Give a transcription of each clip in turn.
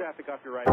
traffic off your right.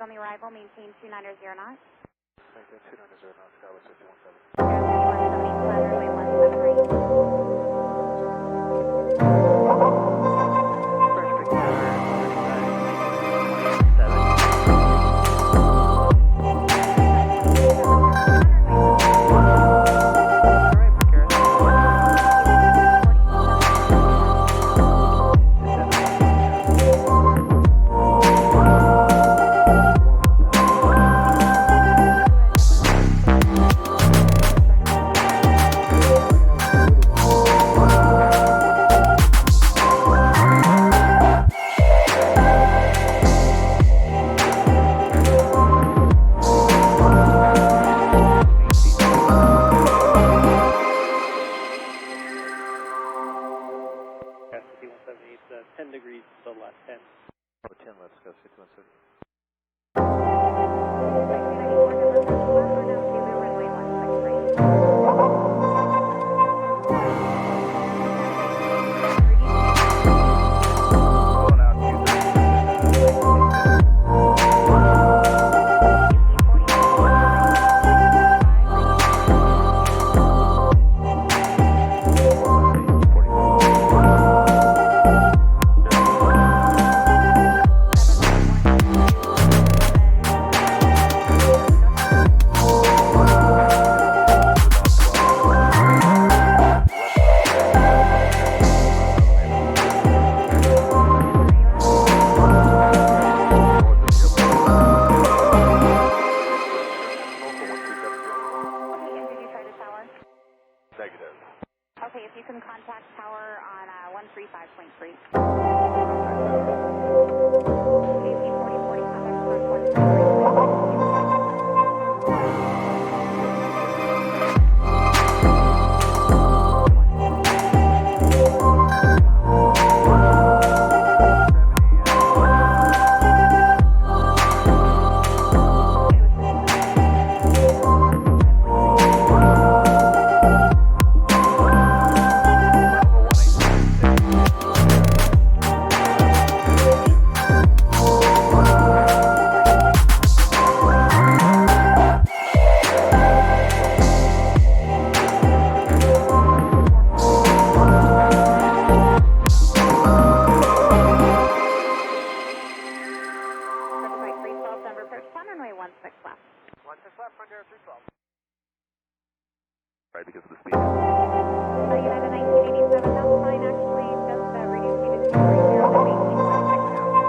On the arrival, maintain 290 knots. Maintain 290 knots, Skyway 5170. 5170, flat runway 17 right. First big tower, 10 degrees to the left, 10. Oh, 10 left, go 5170. Negative. Okay, if you can contact tower on 135.3. AC 4040, contact source 16 left. 16 left, Frontier 312. Right, because of the speed. United 1987, that's fine actually, just reduce speed to 230, then maintain 16 now.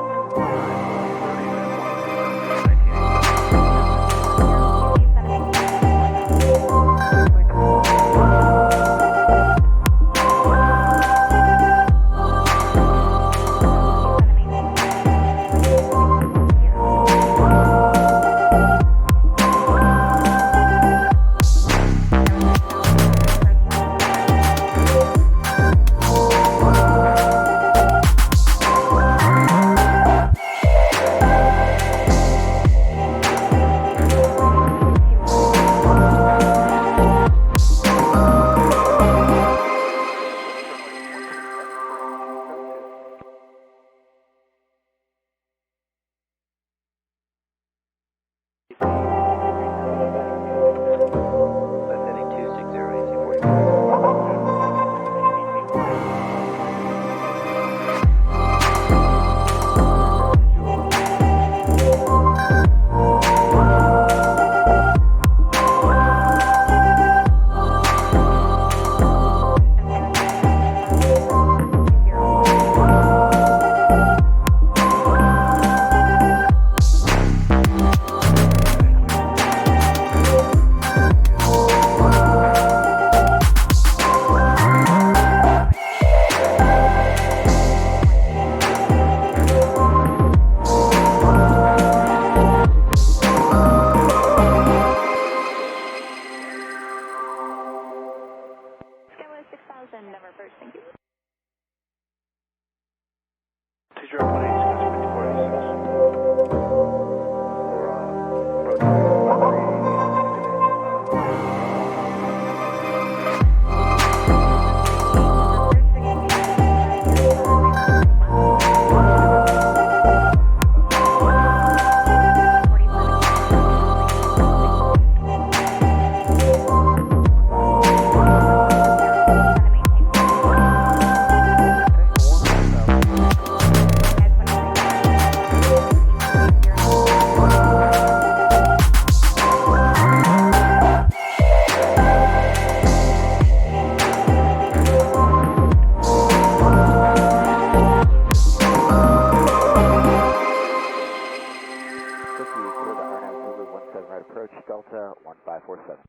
347.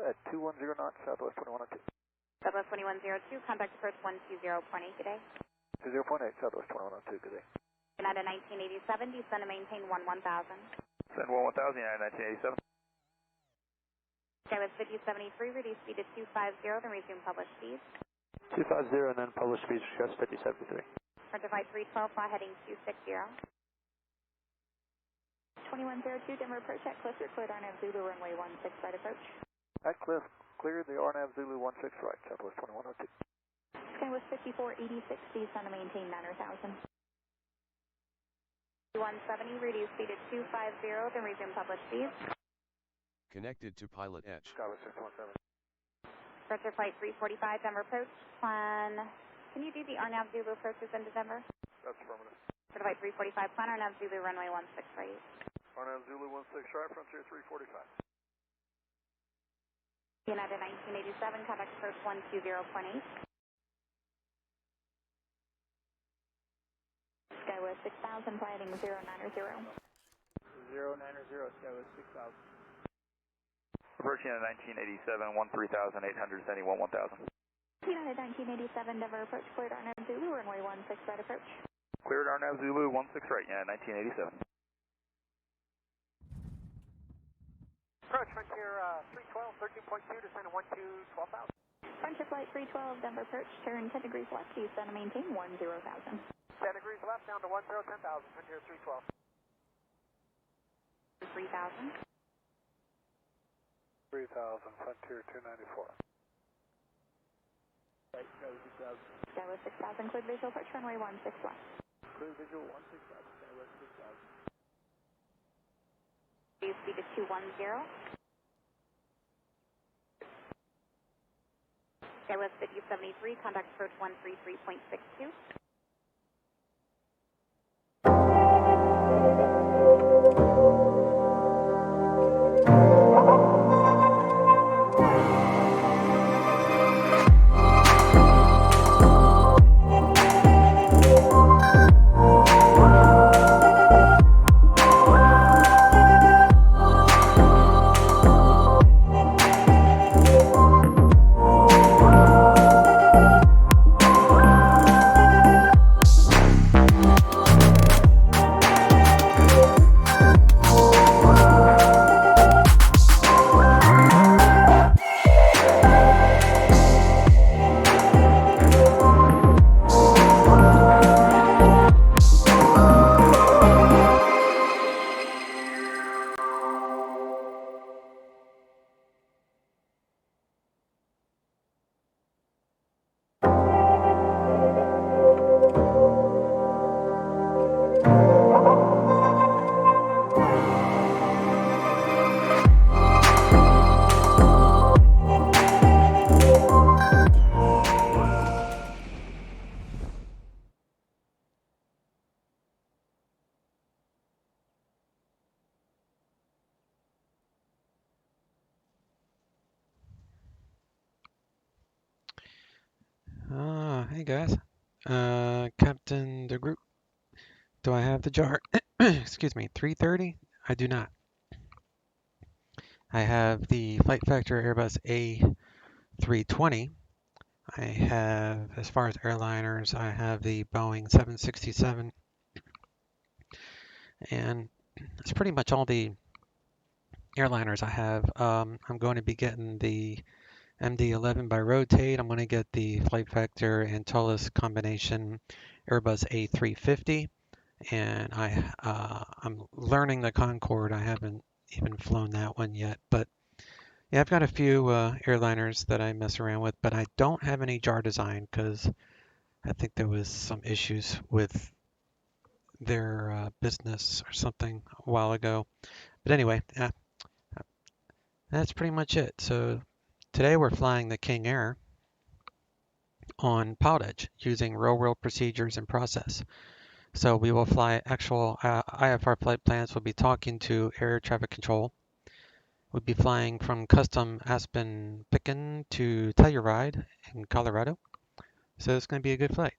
At 210 knots, Southwest 2102. Southwest 2102, contact approach 120.8 today. 20.8, Southwest 2102, good day. United 1987, descend and maintain 1000. Send 1000, United 1987. Skywest 5073, reduce speed to 250, then resume published speed. 250 and then published speed stress 5073. Frontier flight 312, fly heading 260. 2102, Denver approach at Clifford, cleared RNAV Zulu, runway 16 right approach. At Cliff, cleared the RNAV Zulu 16 right, Southwest 2102. Skywest 5486, descend and maintain 9000. 170, reduce speed to 250, then resume published speed. Connected to PilotEdge. Skywest 617. Frontier flight 345, Denver approach, plan. Can you do the RNAV Zulu approaches into Denver? That's affirmative. Frontier flight 345, plan RNAV Zulu, runway 16 right. RNAV Zulu 16 right, Frontier 345. United 1987, contact approach 120.8. Skywest 6000, fly heading 090. 090, Skywest 6000. Approach United 1987, 13,800, sending 1000. United 1987, Denver approach, cleared RNAV Zulu, runway 16 right approach. Cleared RNAV Zulu 16 right, United 1987. Approach Frontier 312, 13.2, descend to 12,000. Frontier flight 312, Denver approach, turn 10 degrees left, descend and maintain 10,000. 10 degrees left, down to 10,000, Frontier 312. 3000. 3000, Frontier 294. Right, Skywest 6000. Skywest 6000, cleared visual approach, runway 16 left. Clear visual 16000, Skywest 6000. Reduce speed to 210. Skywest 5073, contact approach 133.62. Hey guys. Captain the group. Do I have the jar? Excuse me, 330? I do not. I have the Flight Factor Airbus A320. I have, as far as airliners, I have the Boeing 767. And that's pretty much all the airliners I have. I'm going to be getting the MD-11 by Rotate. I'm going to get the Flight Factor Antolis combination Airbus A350, and I'm learning the Concorde. I haven't even flown that one yet, but yeah, I've got a few airliners that I mess around with, but I don't have any jar design because I think there was some issues with their business or something a while ago. But anyway, that's pretty much it. So today we're flying the King Air. on PilotEdge using real-world procedures and process. So we will fly actual IFR flight plans. We'll be talking to air traffic control. We'll be flying from custom Aspen Picken to Telluride in Colorado. So it's going to be a good flight.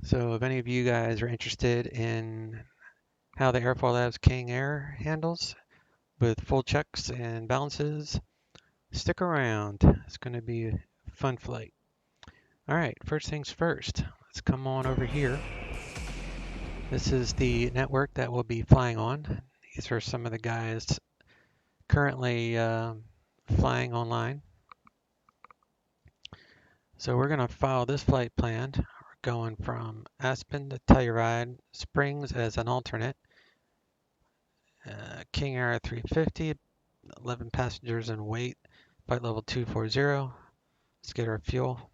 So if any of you guys are interested in how the Airfoil Labs King Air handles with full checks and balances, stick around. It's going to be a fun flight. All right, first things first. Let's come on over here. This is the network that we'll be flying on. These are some of the guys currently flying online. So we're going to follow this flight plan. We're going from Aspen to Telluride, Springs as an alternate. King Air 350, 11 passengers in weight, flight level 240. Let's get our fuel.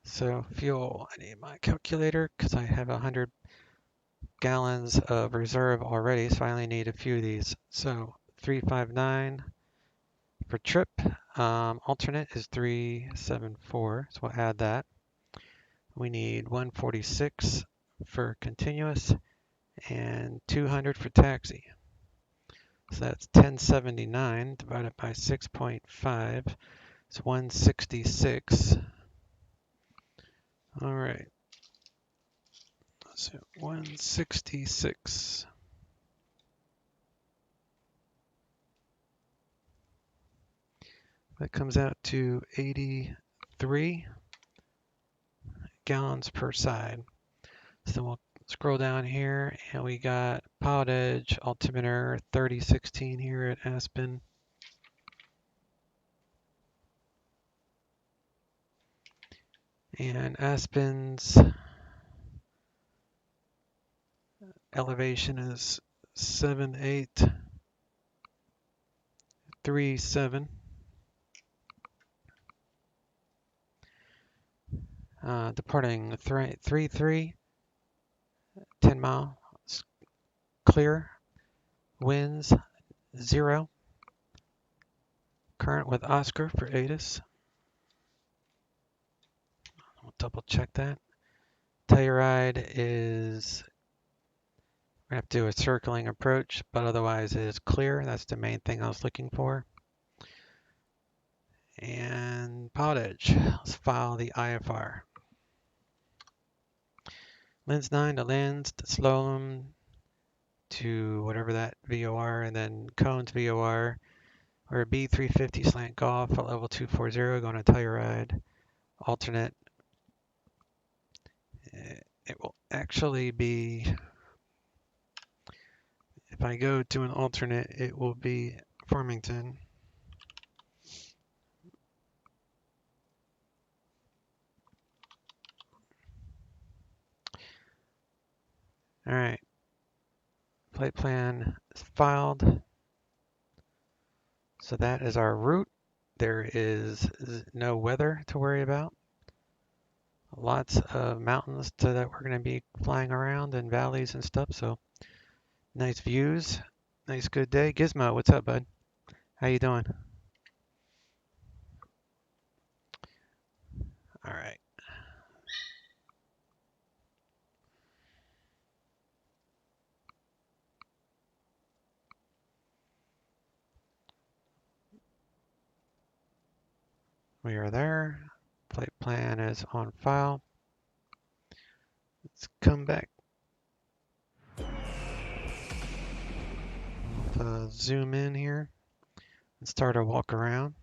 So fuel, I need my calculator because I have 100 gallons of reserve already, so I only need a few of these. So 359 for trip. Alternate is 374, so we'll add that. We need 146 for continuous and 200 for taxi. So that's 1079 divided by 6.5. It's 166. All right. So 166. That comes out to 83 gallons per side. So we'll scroll down here and we got PilotEdge altimeter 3016 here at Aspen. And Aspen's elevation is 7837. Departing 33, 10 mile, clear, winds 0, current with Oscar for ATIS. We'll double check that. Telluride is, we have to do a circling approach, but otherwise it is clear. That's the main thing I was looking for. And PilotEdge, let's file the IFR. Lens 9 to lens, to slalom, to whatever that VOR, and then cones VOR. We're a B350 slant golf at level 240 going to Telluride. Alternate. It will actually be, if I go to an alternate, it will be Farmington. All right. Flight plan is filed. So that is our route. There is no weather to worry about. Lots of mountains that we're going to be flying around and valleys and stuff. So nice views. Nice good day. Gizmo, what's up, bud? How you doing? All right. We are there. Flight plan is on file. Let's come back. Zoom in here and start our walk around.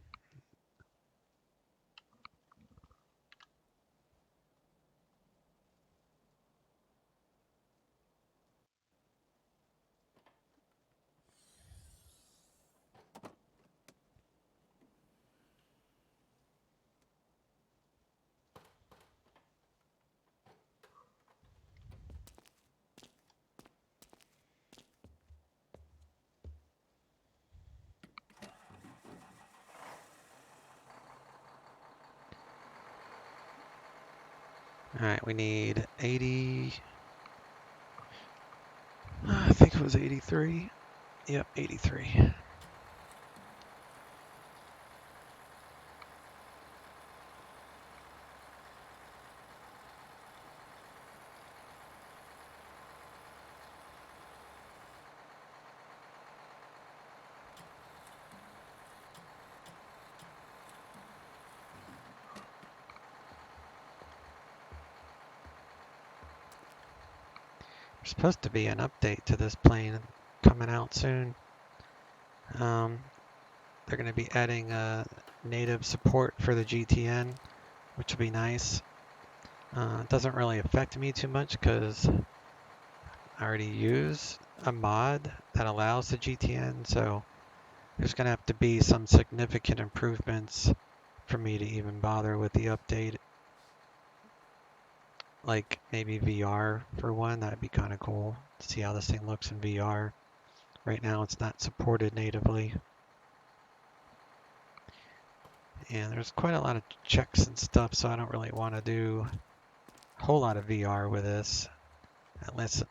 All right, we need 80, I think it was 83. Yep, 83. There's supposed to be an update to this plane coming out soon. They're going to be adding native support for the GTN, which will be nice. It doesn't really affect me too much because I already use a mod that allows the GTN, so there's going to have to be some significant improvements for me to even bother with the update. Like maybe VR for one, that'd be kind of cool to see how this thing looks in VR. Right now it's not supported natively. And there's quite a lot of checks and stuff, so I don't really want to do a whole lot of VR with this, unless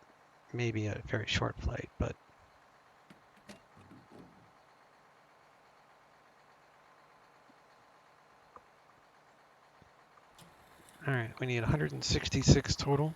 maybe a very short flight, but all right, we need 166 total.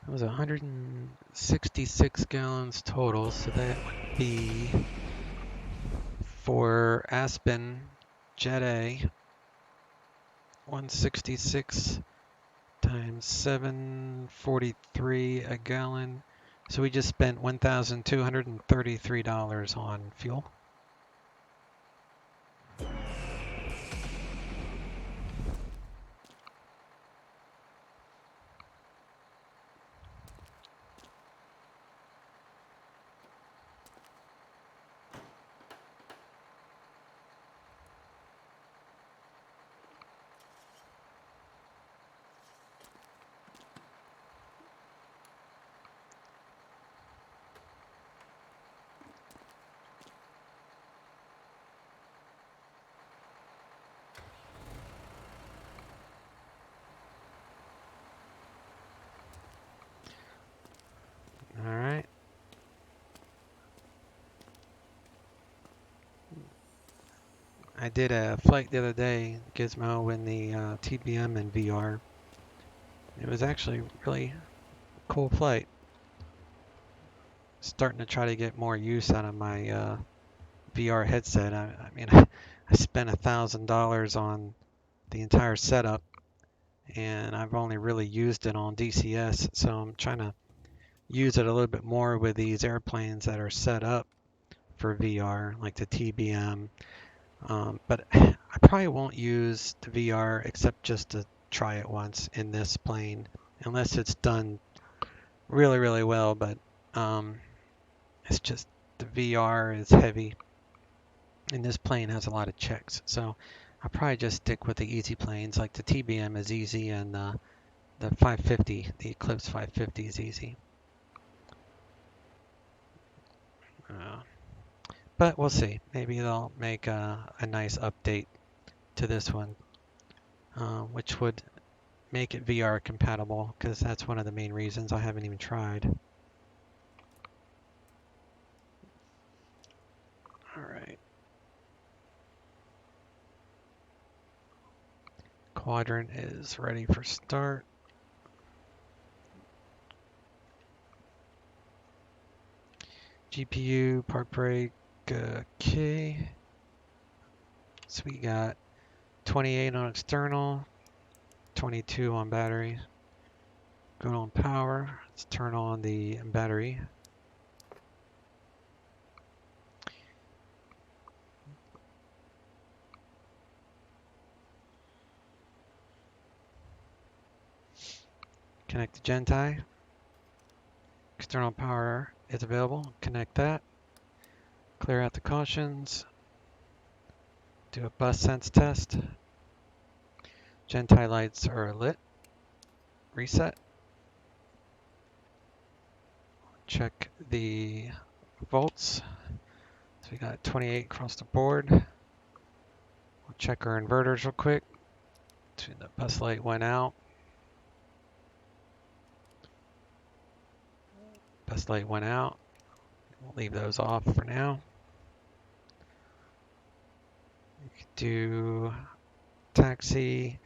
It was 166 gallons total, so that would be for Aspen Jet A, 166 times 7.43 a gallon. So we just spent $1,233 on fuel. All right. I did a flight the other day, Gizmo, in the TBM and VR. It was actually really cool flight. Starting to try to get more use out of my VR headset. I mean, I spent $1,000 on the entire setup, and I've only really used it on DCS, so I'm trying to use it a little bit more with these airplanes that are set up for VR, like the TBM. But I probably won't use the VR except just to try it once in this plane, unless it's done really, really well. But it's just the VR is heavy, and this plane has a lot of checks. So I'll probably just stick with the easy planes, like the TBM is easy, and the 550, the Eclipse 550 is easy. But we'll see. Maybe they'll make a nice update to this one, which would make it VR compatible, because that's one of the main reasons I haven't even tried. All right. Quadrant is ready for start. GPU, park brake, okay. So we got 28 on external, 22 on battery. Going on power, let's turn on the battery. Connect the GenTie. External power is available, connect that. Clear out the cautions. Do a bus sense test. Gentai lights are lit. Reset. Check the volts. So we got 28 across the board. We'll check our inverters real quick. So the bus light went out. Bus light went out. We'll leave those off for now. You could do taxi,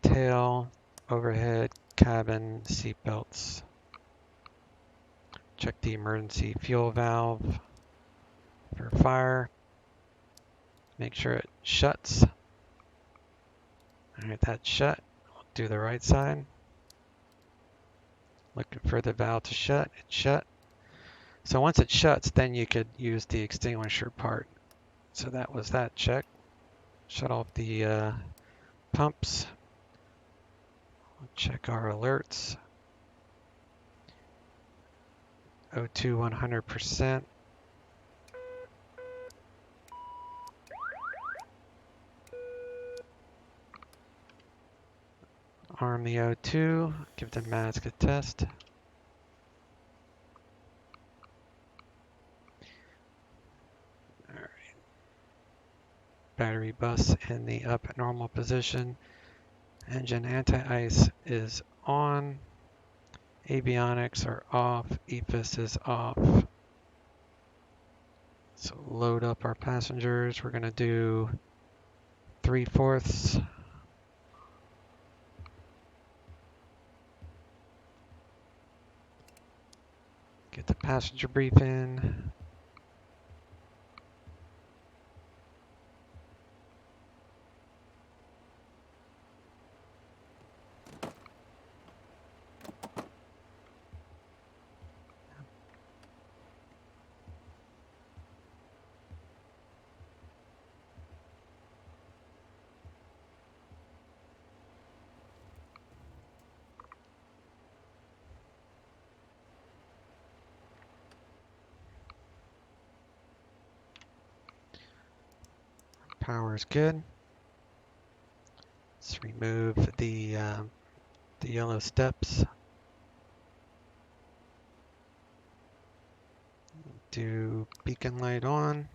tail, overhead, cabin, seat belts. Check the emergency fuel valve for fire. Make sure it shuts. Alright, that's shut. We'll do the right side. Looking for the valve to shut. It's shut. So once it shuts, then you could use the extinguisher part. So that was that check. Shut off the pumps. We'll check our alerts. O2 100%. Arm the O2. Give the mask a test. Alright. Battery bus in the up at normal position. Engine anti-ice is on. Avionics are off. EFIS is off. So load up our passengers. We're going to do 3/4. Get the passenger brief in. Power is good. Let's remove the yellow steps. Do beacon light on.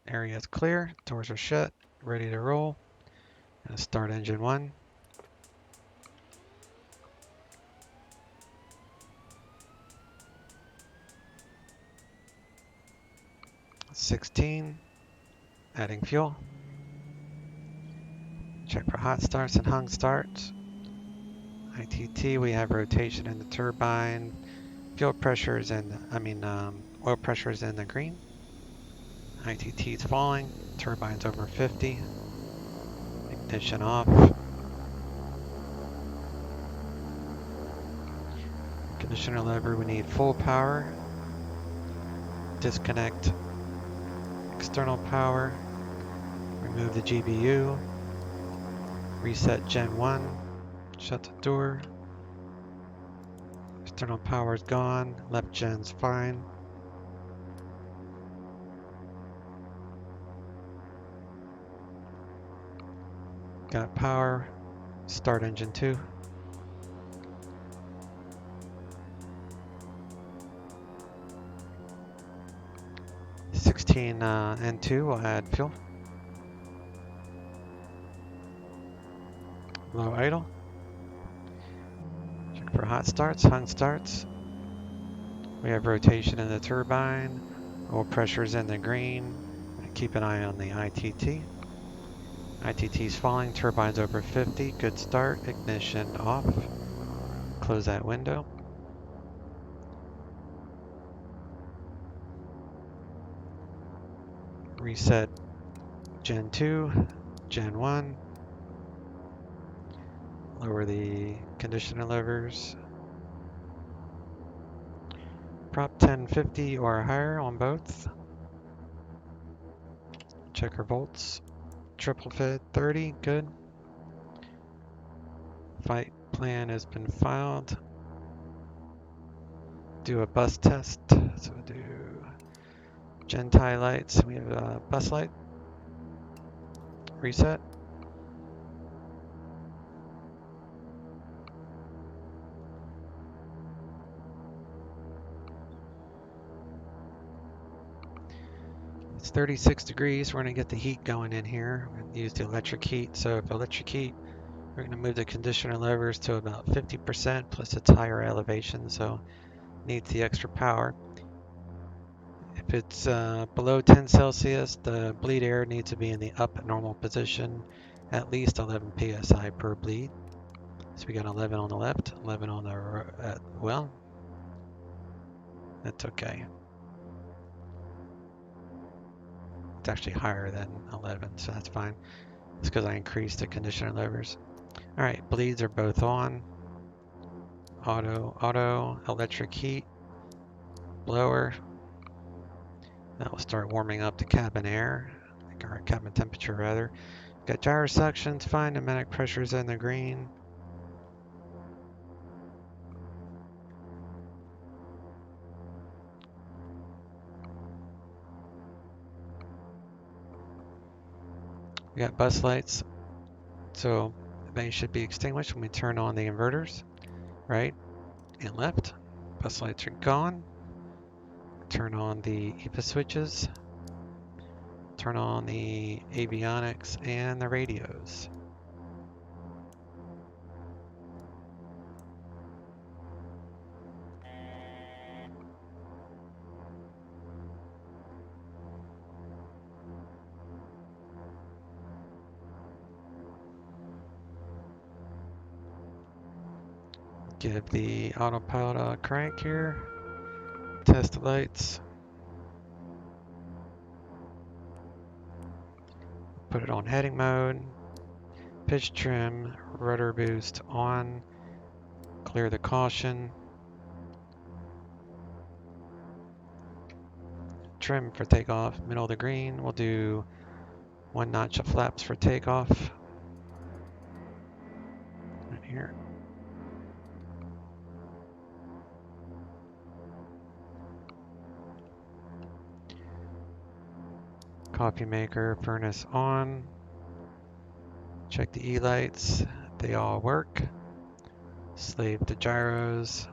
Area is clear. Doors are shut. Ready to roll. And start engine 1. (16) Adding fuel. Check for hot starts and hung starts. ITT, we have rotation in the turbine. Fuel pressures and oil pressures in the green. ITT is falling. Turbine's over 50. Ignition off. Conditioner lever, we need full power. Disconnect external power. Remove the GBU. Reset Gen 1. Shut the door. External power is gone. Left gen's fine. Got power. Start engine 2. N2 will add fuel. Low idle. Check for hot starts, hung starts. We have rotation in the turbine. Oil pressures in the green. Keep an eye on the ITT. ITT is falling, turbine's over 50. Good start. Ignition off. Close that window. Reset Gen 2, Gen 1. Lower the conditioner levers. Prop 1050 or higher on both. Check our volts. Triple fed 30, good. Flight plan has been filed. Do a bus test. So we'll do Gentai lights. We have a bus light. reset. It's 36 degrees. We're going to get the heat going in here. We're going to use the electric heat. So if electric heat, we're going to move the conditioner levers to about 50%, plus it's higher elevation, so needs the extra power. If it's below 10 Celsius, the bleed air needs to be in the up normal position, at least 11 psi per bleed. So we got 11 on the left, 11 on the well, that's okay. It's actually higher than 11, so that's fine. It's because I increased the conditioner levers. All right, bleeds are both on. Auto, electric heat, blower. That will start warming up the cabin air, or cabin temperature rather. Got gyro suctions, fine. Pneumatic pressure's in the green. We got bus lights, so they should be extinguished when we turn on the inverters, right and left. Bus lights are gone. Turn on the EPA switches. Turn on the avionics and the radios. Give the autopilot a crank here. Test the lights. Put it on heading mode. Pitch trim, rudder boost on. Clear the caution. Trim for takeoff, middle of the green. We'll do 1 notch of flaps for takeoff. Right here. Coffee maker, furnace on. Check the E-lights, they all work. Slave the gyros,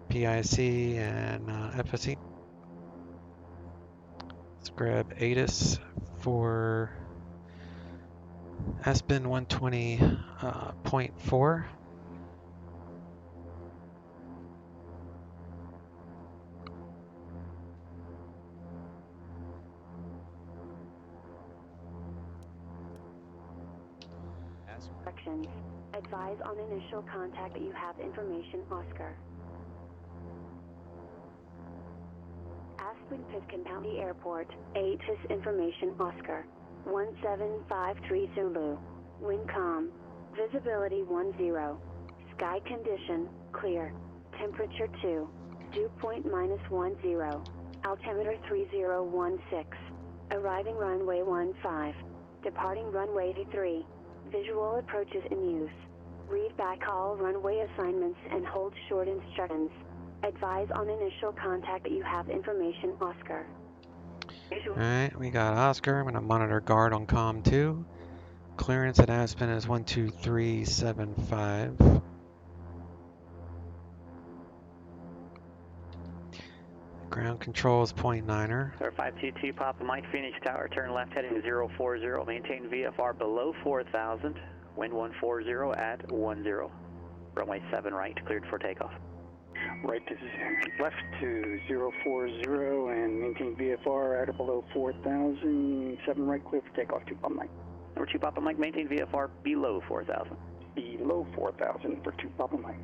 PIC and FSE. Let's grab ATIS for Aspen 120.4. Directions. Advise on initial contact that you have information Oscar. Aspen Pitkin County Airport, ATIS information Oscar. 1753 Zulu. Wind calm. Visibility 10. Sky condition, clear. Temperature 2. Dew point -10. Altimeter 3016. Arriving runway 15. Departing runway 3. Visual approaches in use. Read back all runway assignments and hold short instructions. Advise on initial contact that you have information Oscar. Alright, we got Oscar. I'm going to monitor guard on comm 2. Clearance at Aspen is 12375. Ground control is 0.9er. Sir 522 Papa Mike, Phoenix Tower, turn left heading 040. Maintain VFR below 4,000. Wind 140 at 10. Runway 7 right, cleared for takeoff. Right to left to 040 and maintain VFR at or below 4,000. 7 right, clear for takeoff, 2 Papa Mike. Number 2 Papa Mike, maintain VFR below 4,000. Below 4,000 for 2 Papa Mike.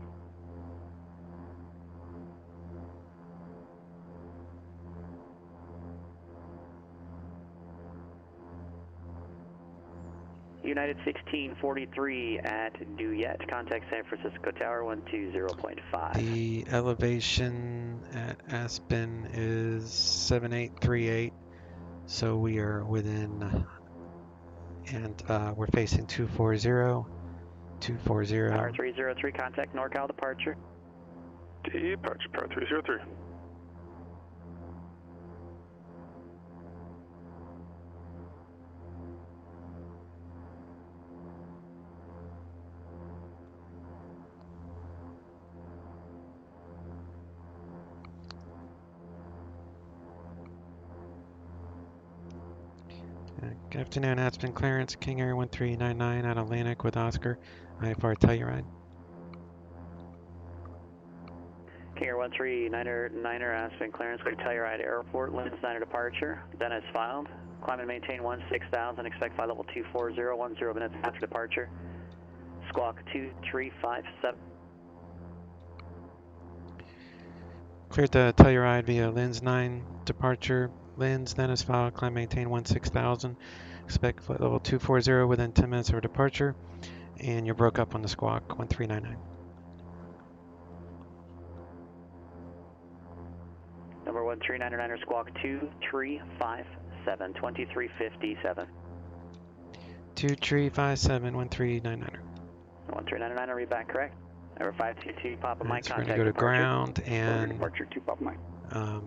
United 1643 at Duyet. Contact San Francisco Tower 120.5. The elevation at Aspen is 7838, so we are within, and we're facing 240. Tower 303, contact NorCal departure. Departure, Tower 303. Good afternoon, Aspen clearance, King Air 1399 out Atlantic with Oscar, IFR Telluride. King Air 1399 Aspen clearance, clear Telluride Airport, Lens 9 departure. Dennis filed. Climb and maintain 16,000, expect flight level 240, 10 minutes after departure. Squawk 2357. Cleared the Telluride via Lens 9 departure. Lens, Dennis filed, climb maintain 16,000. Expect flight level 240 within 10 minutes of departure. And you broke up on the squawk 1399. Number 1399er, squawk 2357, 2357. 2357, 1399er. 1399er, read back correct. Number 522, Papa Mike, So we're contact going to go to departure. ground and Departure 2 Papa Mike.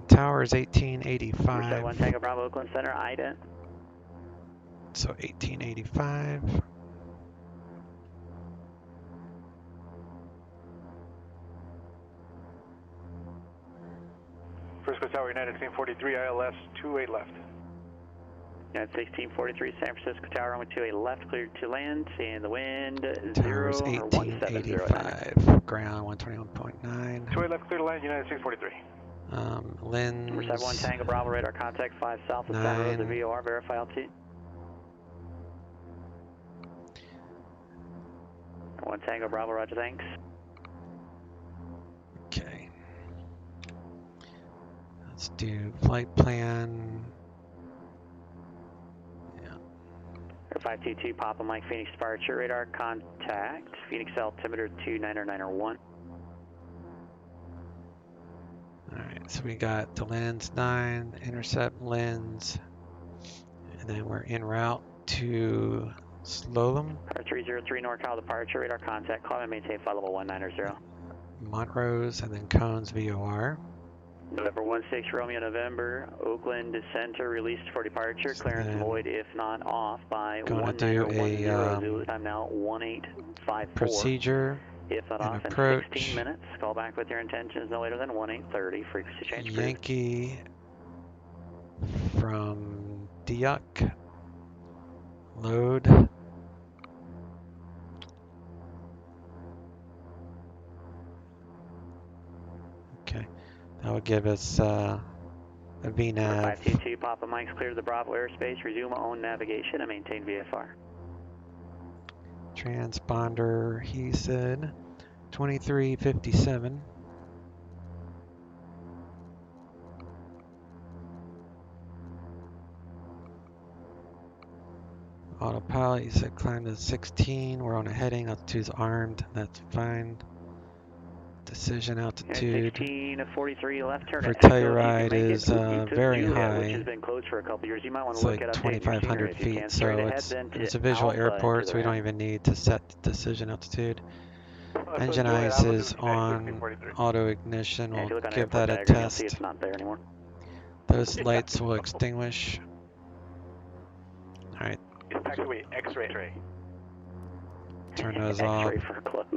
tower is Number 1885. 71 Tango Bravo, Oakland Center, IDA. So 1885. Frisco Tower, United 1643, ILS 28 left. United 1643, San Francisco Tower, runway 28 left, cleared to land, and the wind Tower is 0 or 170. 1885. Ground 121.9. 28 left, clear to land, United 643. Lens. Number 71 Tango Bravo, radar contact 5 south of Santa Rosa, VOR, verify altitude. 1 Tango Bravo, roger, thanks. Okay. Let's do flight plan. Yeah. Air 522, Papa Mike, Phoenix departure, radar contact, Phoenix altimeter 29901. Alright, so we got the lens 9, intercept lens, and then we're en route to Slocum. 303 NorCal departure, radar contact, climb and maintain flight level 190. Montrose, and then Cones VOR. November 16 Romeo November, Oakland Center released for departure, clearance then void if not off by gonna do 1910, Zulu time now 1854. Procedure If not and off approach. in 16 minutes, call back with your intentions no later than 1830, frequency change approved. Yankee from Diak. Load. Okay, that would give us a VNAV. 522 Papa Mike's cleared the Bravo airspace, resume own navigation and maintain VFR. Transponder, he said 2357. Autopilot, he said climb to 16. We're on a heading, altitude's armed, that's fine. Decision altitude 1643 left turn for at Echo, if you Telluride can make is it, to very Juliet, high. which has been closed for a couple years. You might want It's to look like at updating your 2,500 scenery if you feet, can. so Straight ahead it's then to a visual Alpha airport, into so the we don't ramp. even need to set the decision altitude. Engine ice is on auto ignition. And if you We'll look on give airport that a diagram, you'll see test. it's not there anymore. Those lights will extinguish. Alright, It's taxiway X-ray. turn those off. X-ray for closed.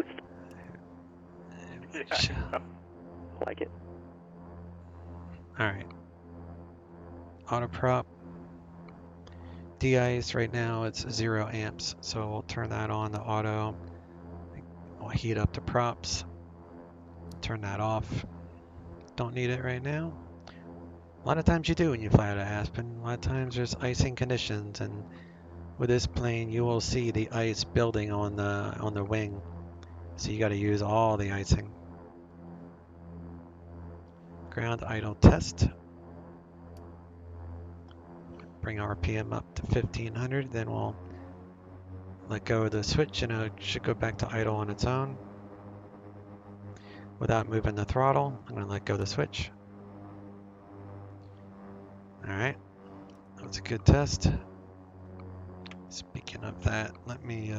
Like it. Alright. Auto prop. De-ice right now it's 0 amps, so we'll turn that on the auto. We'll heat up the props. Turn that off. Don't need it right now. A lot of times you do when you fly out of Aspen. A lot of times there's icing conditions, and with this plane you will see the ice building on the wing. So you got to use all the icing. Ground idle test. Bring RPM up to 1500, then we'll let go of the switch and it should go back to idle on its own. Without moving the throttle, I'm going to let go of the switch. Alright, that was a good test. Speaking of that, let me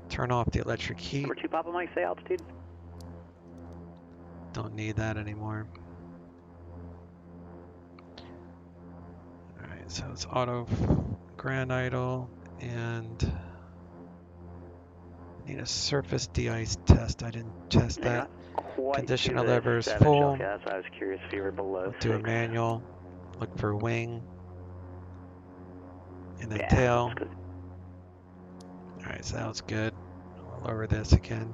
turn off the electric heat. Number 2 Papa Mike, say altitude. Don't need that anymore. Alright, so it's auto ground idle and need a surface de-ice test. I didn't test that. Conditioner lever is full. Yeah, that's why I was curious if you were below. Do a manual. Look for wing. And then Yeah, tail. that's good. Alright, so that was good. I'll lower this again.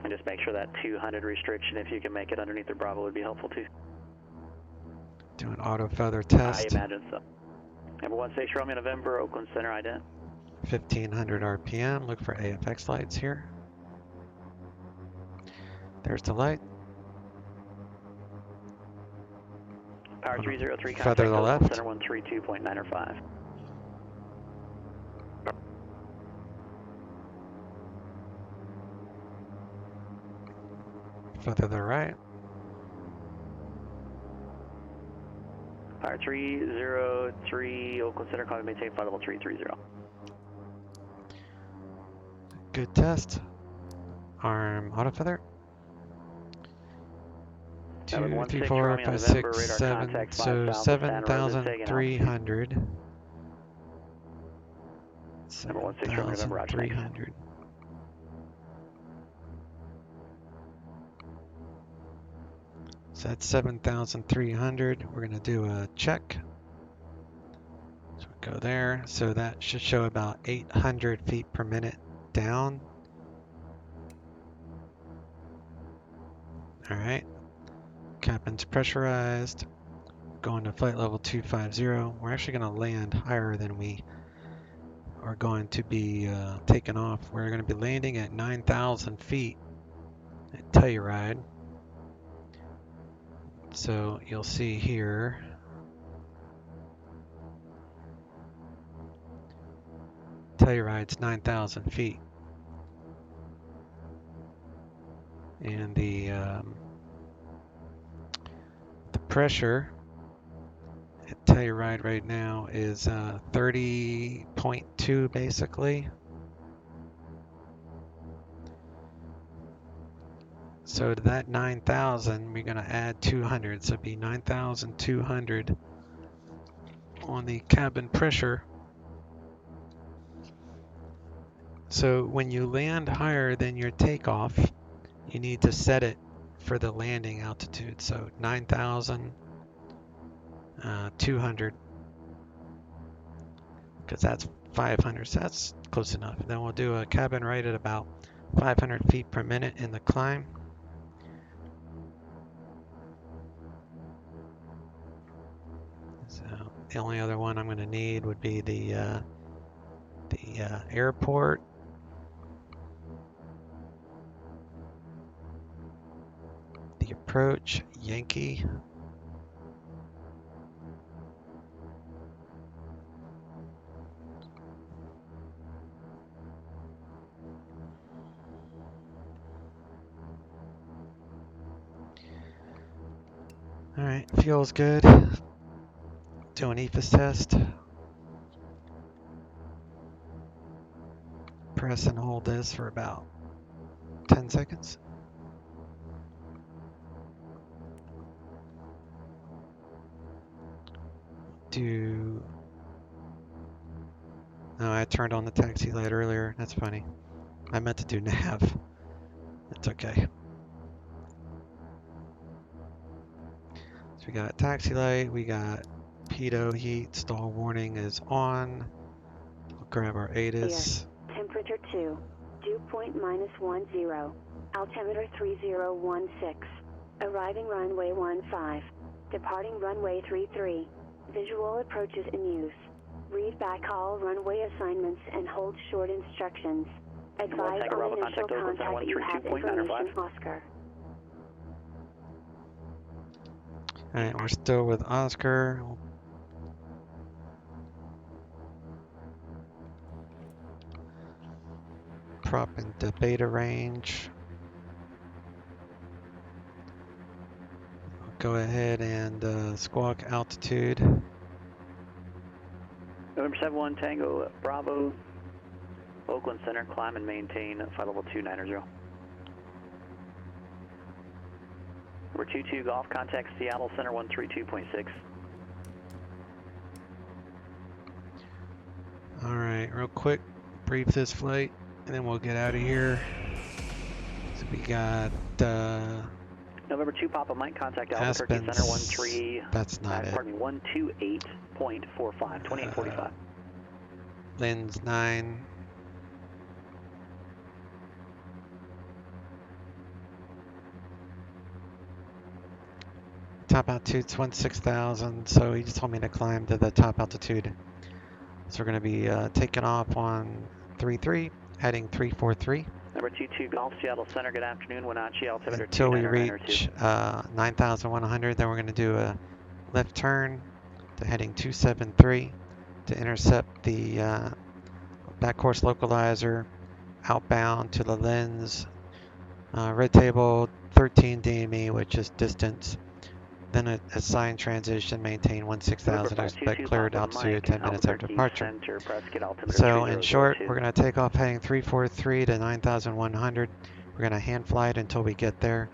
And just make sure that 200 restriction, if you can make it underneath the Bravo, would be helpful too. Do an auto feather I test. imagine so. Number 1 Station Romeo November, Oakland Center, ident. 1500 RPM. Look for AFX lights here. There's the light. Power 303, Feather contact to the Oakland left. Center 132.905. Feather to the right. Power 303, Oakland Center, climb maintain flight level 330. Good test. Arm auto feather. 2, 3, 4, 5, 6, 7. So 7,300. Number 1 Station Romeo November, Roger. 7,300. So that's 7,300. We're going to do a check. So we go there. So that should show about 800 feet per minute down. All right. Cabin's pressurized. Going to flight level 250. We're actually going to land higher than we are going to be taking off. We're going to be landing at 9,000 feet at Telluride. So you'll see here, Telluride's 9,000 feet. And the pressure at Telluride right now is 30.2 basically. So to that 9,000, we're going to add 200. So it'd be 9,200 on the cabin pressure. So when you land higher than your takeoff, you need to set it for the landing altitude. So 9,200, because that's 500. So that's close enough. Then we'll do a cabin rate at about 500 feet per minute in the climb. So the only other one I'm going to need would be the airport. The approach, Yankee. All right, feels good. Do an EFIS test. Press and hold this for about 10 seconds. No, I turned on the taxi light earlier. That's funny. I meant to do nav. That's okay. So we got taxi light, we got pitot heat, stall warning is on. We'll grab our ATIS. Temperature 2, dew point -10, altimeter 3016, arriving runway 15, departing runway 33, visual approaches in use. Read back all runway assignments and hold short instructions. Advise on initial contact that you have information, Oscar. Alright, we're still with Oscar. Prop into beta range. I'll go ahead and squawk altitude. November 71 Tango Bravo, Oakland Center, climb and maintain flight level 290. Number 22 Golf, contact Seattle Center 132.6. Alright, real quick, brief this flight, and then we'll get out of here. So We got November 2 Papa Mike, contact Alpha Turkey Center 13. That's not it. Pardon me, 128.45, 2845. Lens 9. Top altitude's 16,000, so he just told me to climb to the top altitude. So we're going to be taking off on 33, heading 343. Number 22 Golf, Seattle Center, good afternoon. Wenatchee, altimeter Until we 2992. reach 9,100, then we're going to do a left turn to heading 273 to intercept the back course localizer outbound to the lens. Red table 13 DME, which is distance. Then a assign transition, maintain 16,000, expect cleared altitude 10 minutes after departure. So in short, we're going to take off heading 343 to 9,100. We're going to hand fly it until we get there.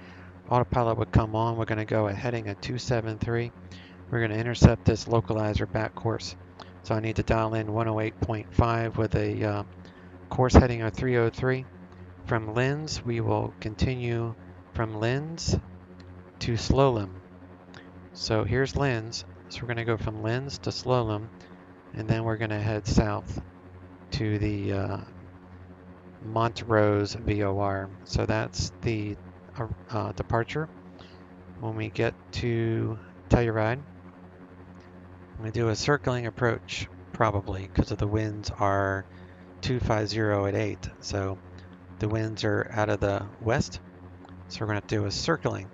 Autopilot would come on. We're going to go at heading at 273. We're going to intercept this localizer back course. So I need to dial in 108.5 with a course heading of 303. From Lens, we will continue from Lens to Slowlim. So here's Lens, so we're going to go from Lens to Slowlim, and then we're going to head south to the Montrose VOR. So that's the departure. When we get to Telluride, I'm going to do a circling approach, probably, because of the winds are 250 at 8. So the winds are out of the west, so we're going to do a circling.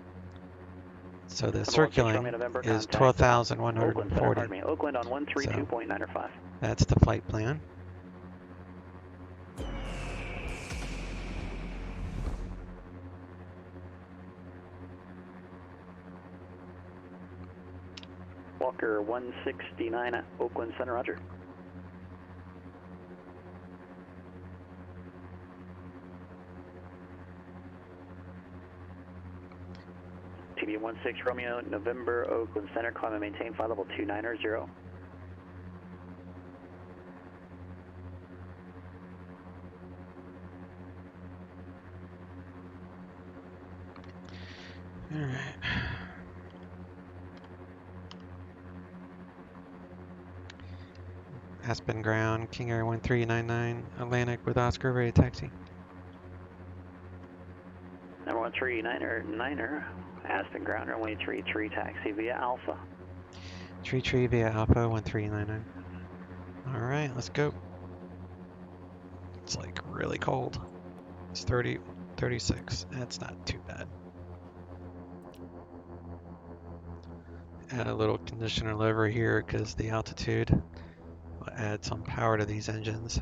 So the circling is 12,140. Oakland on 132.905. So that's the flight plan. Walker 169 at Oakland Center, roger. TB16 Romeo, November, Oakland Center, climb and maintain flight level 290. All right. Aspen ground, King Air 1399, Atlantic with Oscar, ready to taxi. Number 139er, Aspen ground, runway 33, taxi via Alpha. Tree via Alpha 1399. All right, let's go. It's like really cold. It's 30, 36. That's not too bad. Add a little conditioner lever here because the altitude will add some power to these engines.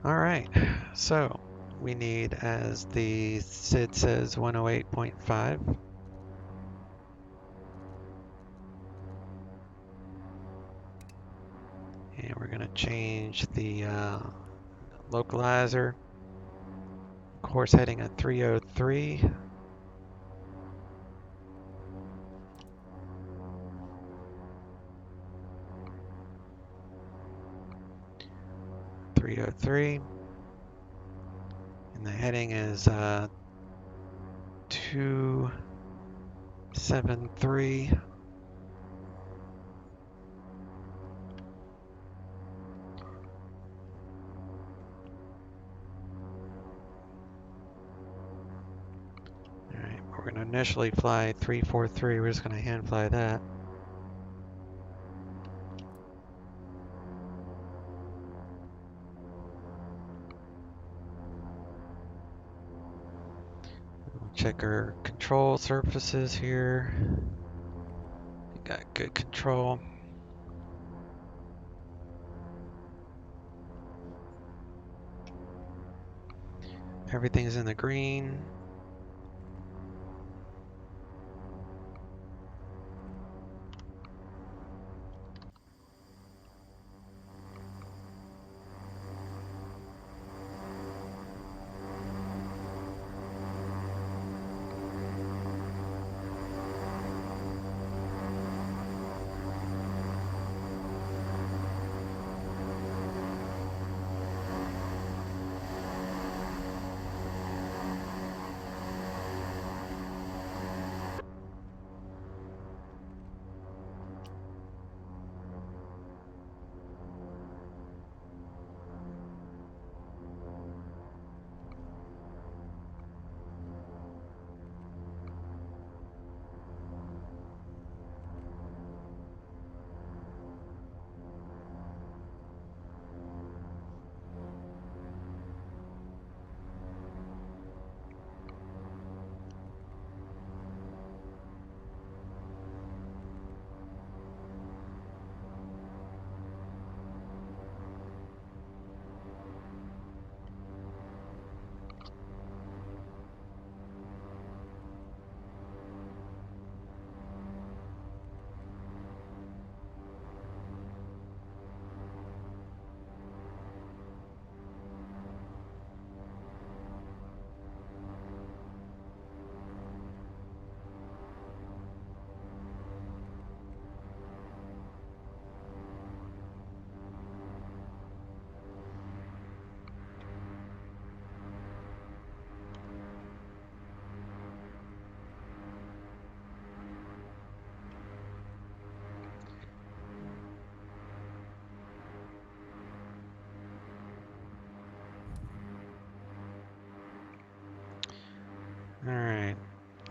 All right, so we need, as the SID says, 108.5. And we're going to change the localizer. Course heading at 303. And the heading is 273. Alright, we're going to initially fly 343. We're just going to hand fly that. Check our control surfaces here. We got good control. Everything's in the green.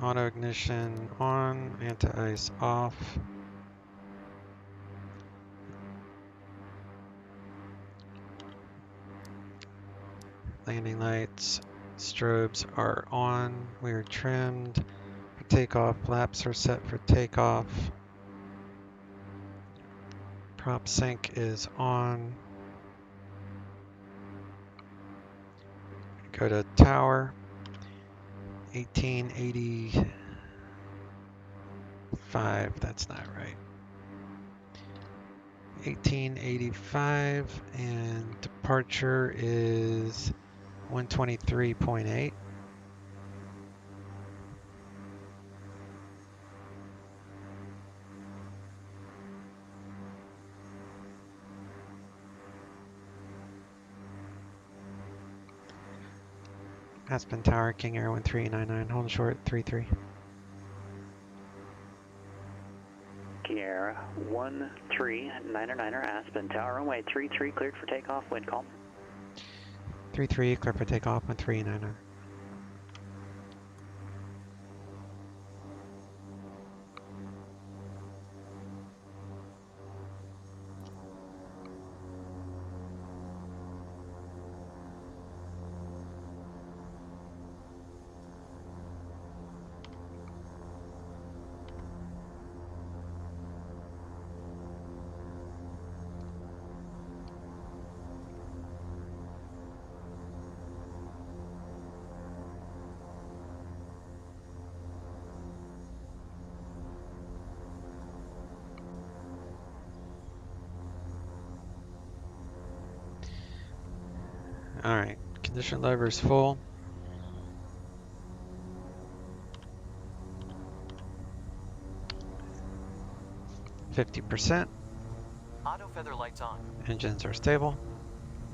Auto ignition on, anti-ice off. Landing lights, strobes are on. We are trimmed for takeoff. Flaps are set for takeoff. Prop sync is on. Go to tower. 1885. That's not right. 1885, and departure is 123.8. Aspen Tower, King Air 1399, hold short 33. King Air 1399, Aspen Tower, runway 33, cleared for takeoff, wind calm. 33, clear for takeoff, 1399. Alright, condition lever is full. %. Auto feather lights on. Engines are stable.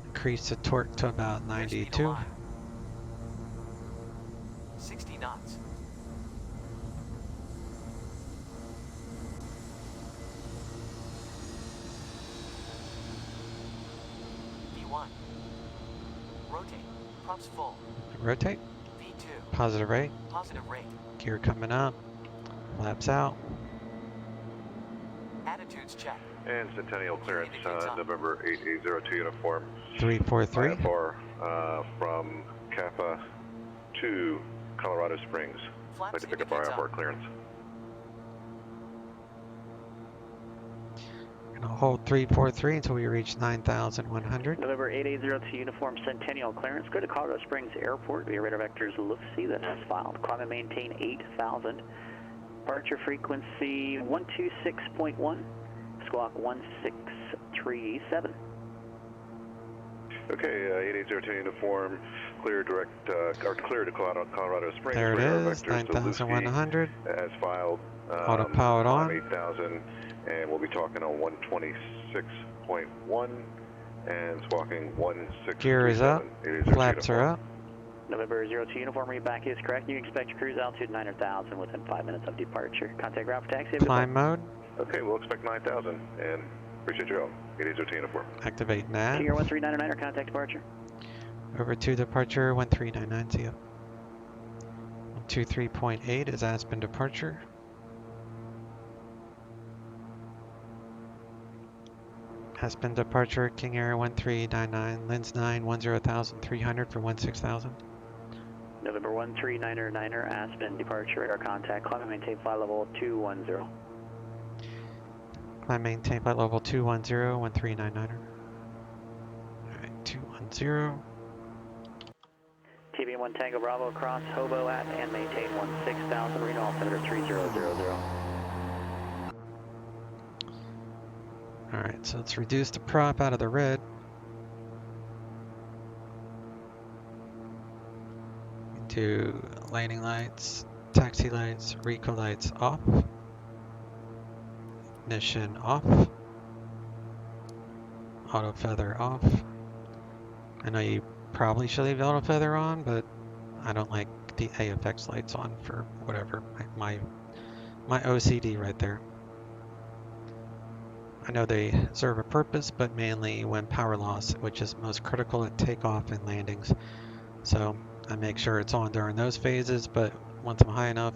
Increase the torque to about 92. 60 knots. V1. Rotate. Props full. Rotate. V2. Positive rate. Positive rate. Gear coming up. Flaps out. Attitudes check. And Centennial clearance, November 8802 uniform. 343. IFR from Kappa to Colorado Springs. I'd like to pick up our IFR clearance. We're going to hold 343 until we reach 9,100. November 8802 uniform, Centennial clearance, go to Colorado Springs Airport via radar vectors Lucy, that is filed. Climb and maintain 8,000. Departure frequency 126.1. Squawk 1637. Okay, 8802 uniform, clear direct, or clear to Colorado Springs. There it is, 9,100. As filed. Autopilot on. 8,000, and we'll be talking on 126.1 and squawking 1637. Gear is up. Flaps are up. November 02 uniform, read back is correct. You expect cruise altitude 9,000 within 5 minutes of departure. Contact ground for taxi. Climb mode. Okay, we'll expect 9,000 and appreciate your help. 8802 uniform. Activate nav. Tier 1399 or contact departure. Over to departure 1399. See ya. 123.8 is Aspen departure. Aspen departure, King Air 1399, Lens 9, 10,300 for 16,000. November 1399er, Aspen departure, radar contact, climb and maintain flight level 210. Climb maintain flight level 210, 1399er. Alright, 210. TB1 Tango Bravo, cross Hobo at and maintain 16,000, Reno altimeter 3000. Alright, so let's reduce the prop out of the red. Do landing lights, taxi lights, Rico lights off. Ignition off. Auto feather off. I know you probably should leave the auto feather on, but I don't like the AFX lights on for whatever. My OCD right there. I know they serve a purpose, but mainly when power loss, which is most critical at takeoff and landings. So I make sure it's on during those phases, but once I'm high enough,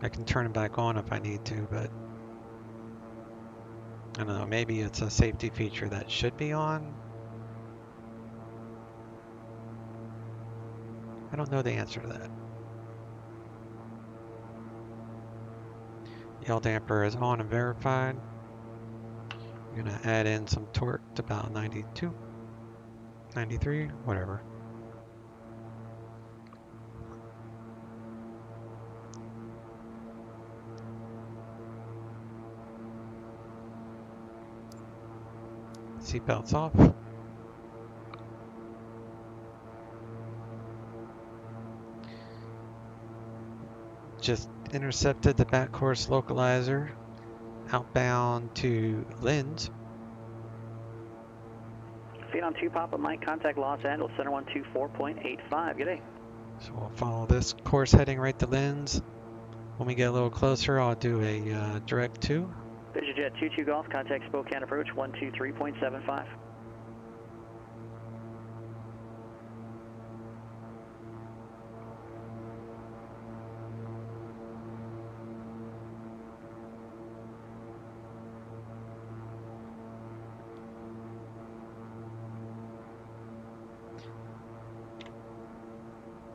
I can turn them back on if I need to, but I don't know, maybe it's a safety feature that should be on. I don't know the answer to that. Yaw damper is on and verified. I'm gonna add in some torque to about 92, 93, whatever. Seatbelts off. Just intercepted the back course localizer outbound to Linz. Feet on 2 Papa Mike, contact Los Angeles, center 124.85. Good day. So we'll follow this course heading right to Linz. When we get a little closer, I'll do a direct 2. VisionJet 22 Golf, contact Spokane approach 123.75.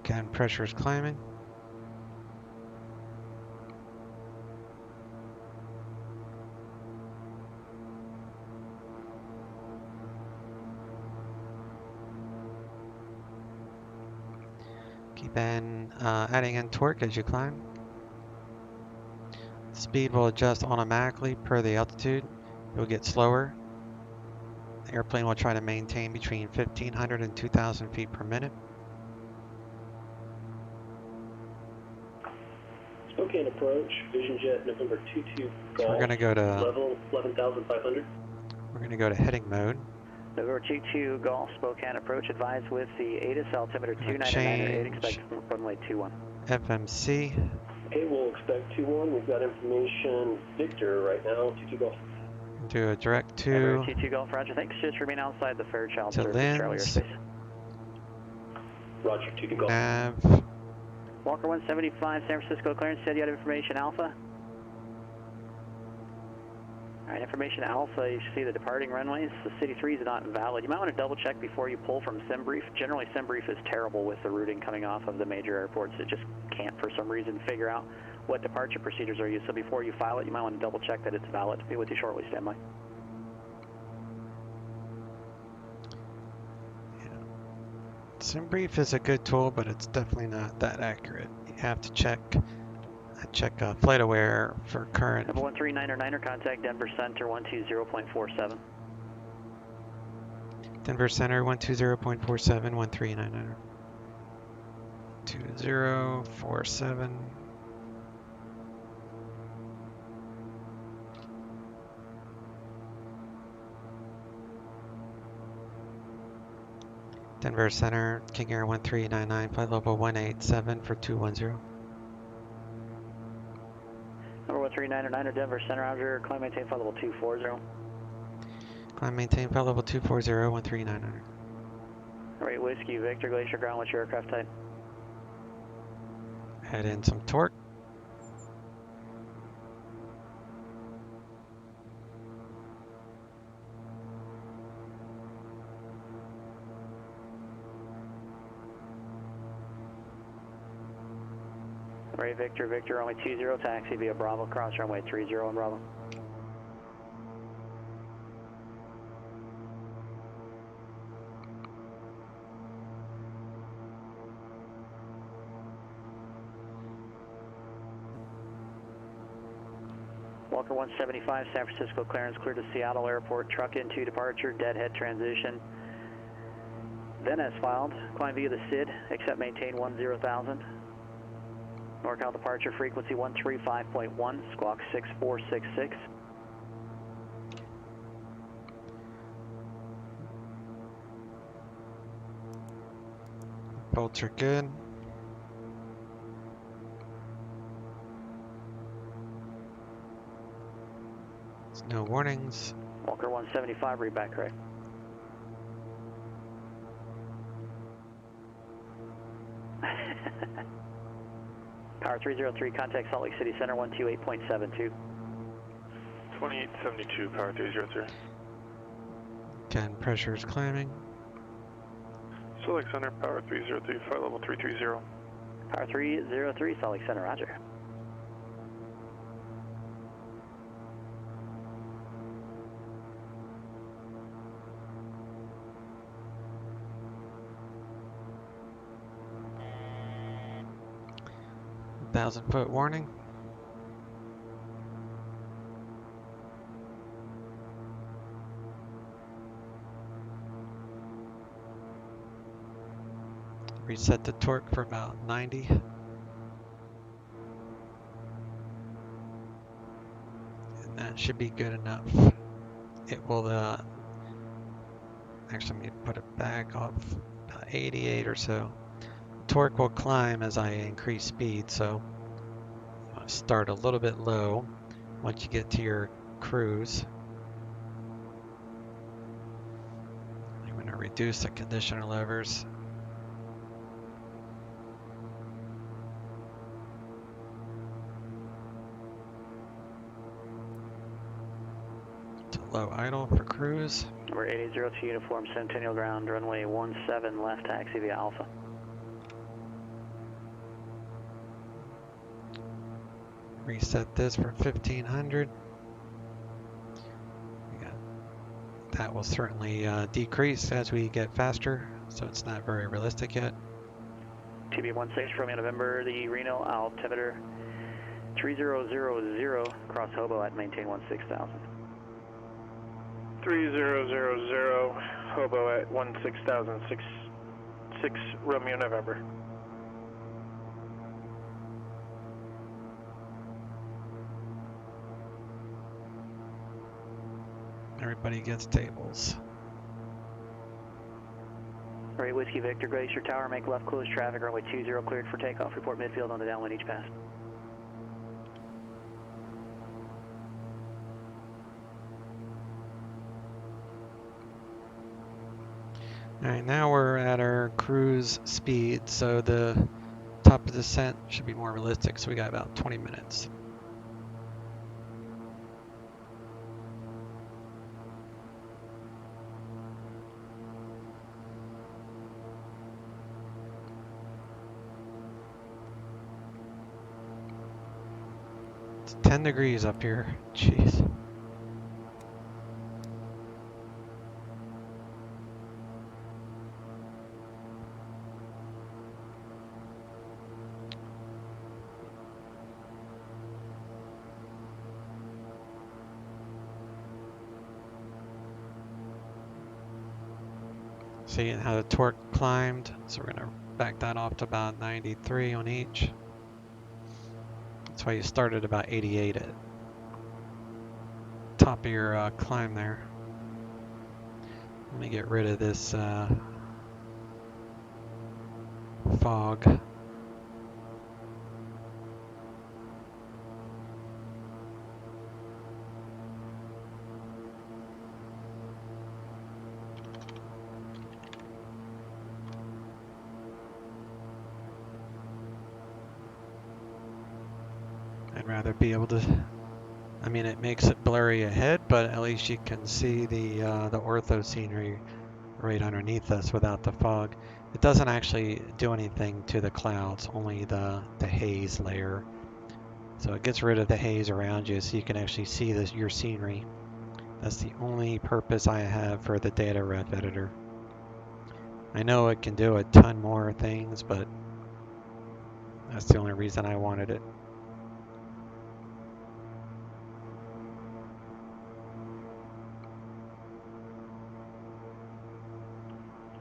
Cabin pressure is climbing. Keep adding in torque as you climb. Speed will adjust automatically per the altitude. It will get slower. The airplane will try to maintain between 1,500 and 2,000 feet per minute. Spokane approach, VisionJet November 22 Golf. So we're going to go to level 11,500. We're going to go to heading mode. November 22 Golf, Spokane approach, advise with the ATIS altimeter 299.8, expect runway 21. FMC. Okay, we'll expect 21. We've got information Victor right now, 22 Golf. Do a direct 2. November 22 Golf, roger, thanks. Just remain outside the Fairchild to Surface Charlie Linz. airspace. Roger, 22 Golf. Nav. Walker 175, San Francisco clearance, said you had information Alpha. Alright, information Alpha, you see the departing runways. The City 3 is not valid. You might want to double check before you pull from SimBrief. Generally, SimBrief is terrible with the routing coming off of the major airports. It just can't, for some reason, figure out what departure procedures are used. So before you file it, you might want to double check that it's valid. Be with you shortly, standby. SimBrief is a good tool, but it's definitely not that accurate. You have to check FlightAware for current. Number 139er, contact Denver Center 120.47. Denver Center 120.47, 139er. 2047. Denver Center, King Air 1399, flight level 187 for 210. Number 139er, Denver Center, roger, climb maintain flight level 240. Climb maintain flight level 240, 139er. Alright, Whiskey, Victor, Glacier Ground, what's your aircraft type? Add in some torque. Ray Victor, Victor, runway 20, taxi via Bravo, cross runway 30 on Bravo. Walker 175, San Francisco clearance, clear to Seattle Airport, truck into departure, deadhead transition. Then as filed, climb via the SID, accept maintain 10,000. NorCal departure frequency 135.1, squawk 6466. Bolts are good. There's no warnings. Walker 175, read back correct. Power 303, contact Salt Lake City Center 128.72. 2872, Power 303. Again, pressure is climbing. Salt Lake Center, Power 303, flight level 330. Power 303, Salt Lake Center, roger. Thousand-foot warning. Reset the torque for about 90. And that should be good enough. It will, actually let me put it back off about 88 or so. Torque will climb as I increase speed, so I'll start a little bit low once you get to your cruise. I'm going to reduce the conditioner levers. To low idle for cruise. We're 802 uniform, Centennial ground, runway 17 left, taxi via Alpha. Reset this for 1500. That will certainly decrease as we get faster, so it's not very realistic yet. TB16 Romeo November, the Reno altimeter 3000, cross Hobo at maintain 16,000. 3000, Hobo at 16,000, 6 Romeo November. Everybody gets tables. Alright, Whiskey Victor, Glacier Tower, make left close traffic, runway 20 cleared for takeoff. Report midfield on the downwind each pass. Alright, now we're at our cruise speed, so the top of descent should be more realistic, so we got about 20 minutes. It's 10 degrees up here. Jeez. See how the torque climbed, so we're going to back that off to about 93 on each. That's why you started about 88 at top of your climb there. Let me get rid of this fog. I'd rather be able to, I mean, it makes it blurry ahead, but at least you can see the ortho scenery right underneath us without the fog. It doesn't actually do anything to the clouds, only the haze layer. So it gets rid of the haze around you so you can actually see your scenery. That's the only purpose I have for the data ref editor. I know it can do a ton more things, but that's the only reason I wanted it.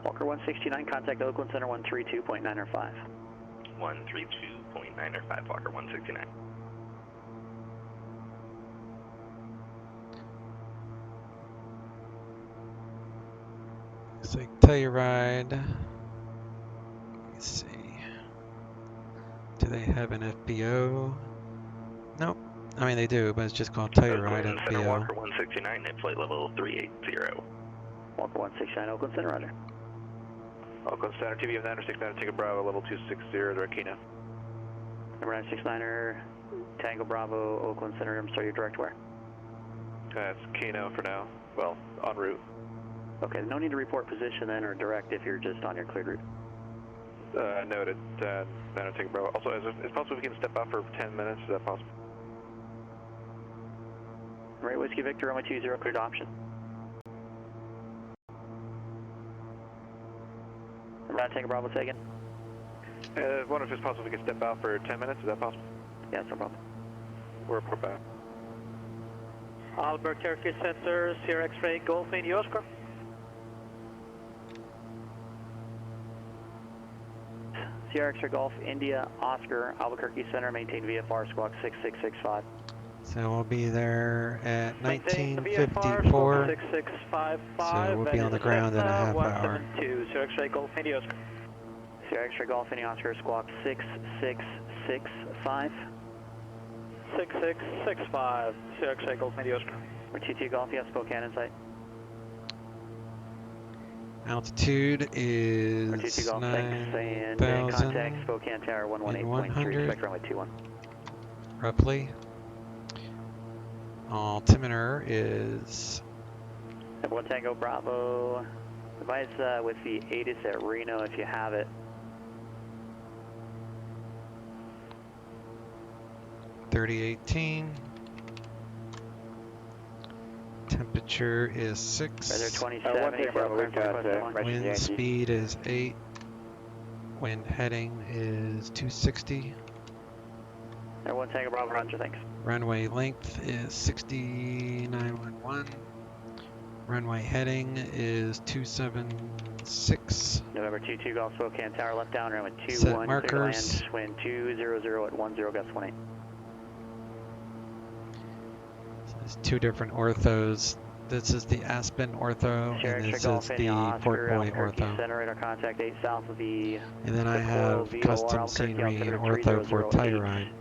Walker 169, contact Oakland Center 132.905. 132.905, Walker 169. It's like Telluride. Let me see. Do they have an FBO? Nope. I mean, they do, but it's just called Telluride Oakland FBO. Center, Walker 169, at flight level 380. Walker 169, Oakland Center, roger. Oakland Center, TBM 969, take a Bravo, level 260, direct Kino. Number 969er, Tango Bravo, Oakland Center. I'm sorry, your direct where? It's Keno for now. Well, en route. Okay, no need to report position then or direct if you're just on your cleared route. Noted. Niner Tango Bravo. Also, is it possible we can step out for 10 minutes? Is that possible? Right, Whiskey Victor, runway 20, cleared option. Number 9 Tango Bravo, say again. I wonder if it's possible we can step out for 10 minutes. Is that possible? Yeah, no problem. We're report back. Albuquerque Center, Sierra X-ray, Golf India Oscar. Sierra X-ray Golf, India, Oscar, Albuquerque Center, maintain VFR, squawk 6665. So we'll be there at Maintain the 1954. 6655. So we'll be on the ground in a half hour. 172, Sierra X-ray Golf India Oscar. Sierra X-ray Golf, India, Oscar, squawk 6665. 6665, Sierra X-ray Golf India Oscar. We're TT Golf, yes, Spokane in sight. Altitude is TT Golf, thanks, and 9,000 contact Spokane Tower 118.3, expect runway 21. roughly. Altimeter is Number 1 Tango Bravo, advise with the ATIS at Reno if you have it. 3018. Temperature is 6. Weather 27, Wind speed is 8. Wind heading is 260. Number 1 Tango Bravo, roger, thanks. Runway length is 6911. Runway heading is 276. November 22 Golf Spokane Tower, left down, runway 21, Set markers. clear land, wind 200 at 10, gust 18. So there's two different orthos. This is the Aspen ortho, and this is the Port Boy ortho. Center, radar contact 8 south of the. And then I have custom scenery ortho for Telluride.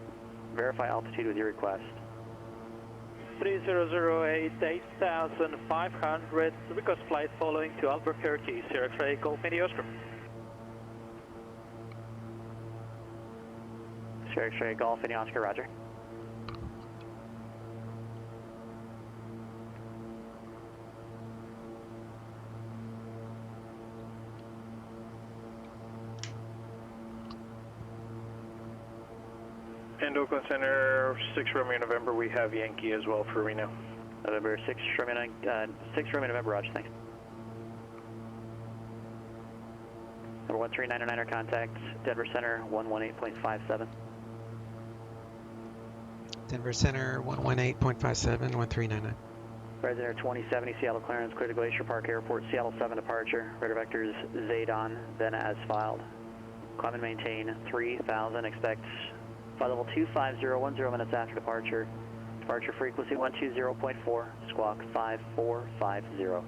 Verify altitude with your request. 3008, 8500, request flight following to Albuquerque, Sierra X-ray Golf India Oscar. Sierra X-ray Golf India Oscar, roger. And Oakland Center, 6 Romeo November, we have Yankee as well for Reno. November 6 Romeo November, roger, thanks. Number 13909er contact, Denver Center 118.57. Denver Center 118.57, 1399. President 2070 Seattle clearance, clear to Glacier Park Airport, Seattle 7 departure. Radar vectors Zadon, then as filed. Climb and maintain 3000, expect flight level 25010 minutes after departure. Departure frequency 120.4, squawk 5450.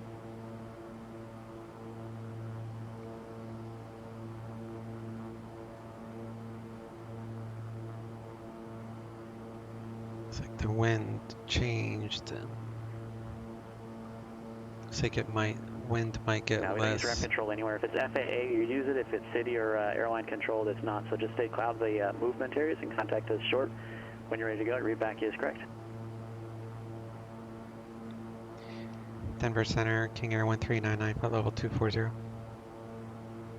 Looks like the wind changed. Looks like wind might get now we don't use less. rep control anywhere. If it's FAA, you use it. If it's city or airline controlled, it's not. So just stay cloud the movement areas and contact us short. When you're ready to go, read back is correct. Denver Center, King Air 1399, flight level 240.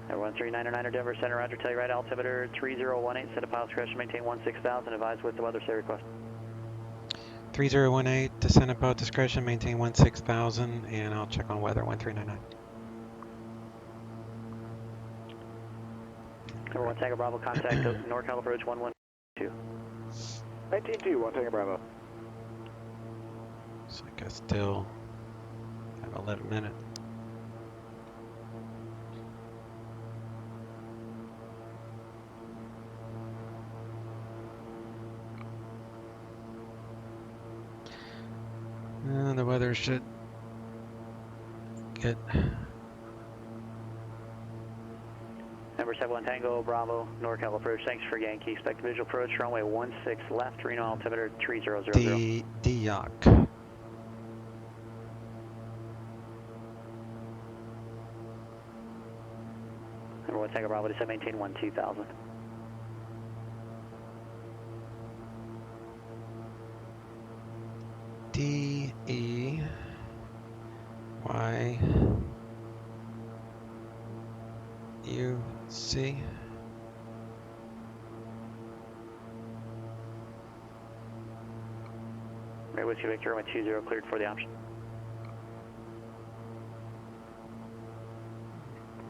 Number 13909er Denver Center, roger, Telluride altimeter 3018, set a pilot discretion, maintain 16,000, advise with the weather, say request. 3018, descend about discretion, maintain 16,000, and I'll check on weather 1399. Number 1 Tango Bravo, contact NorCal approach 112. 19-2, 1 Tango Bravo. So I guess still have 11 minutes. And the weather should get. Number 71 Tango Bravo, NorCal approach, thanks for Yankee. Expect visual approach, runway 16 left, Reno altimeter 3000. D-Yacht. Number 1 Tango Bravo, descend maintain 12,000. T-E-Y. U-C. Right, Whiskey Victor, 120 cleared for the option.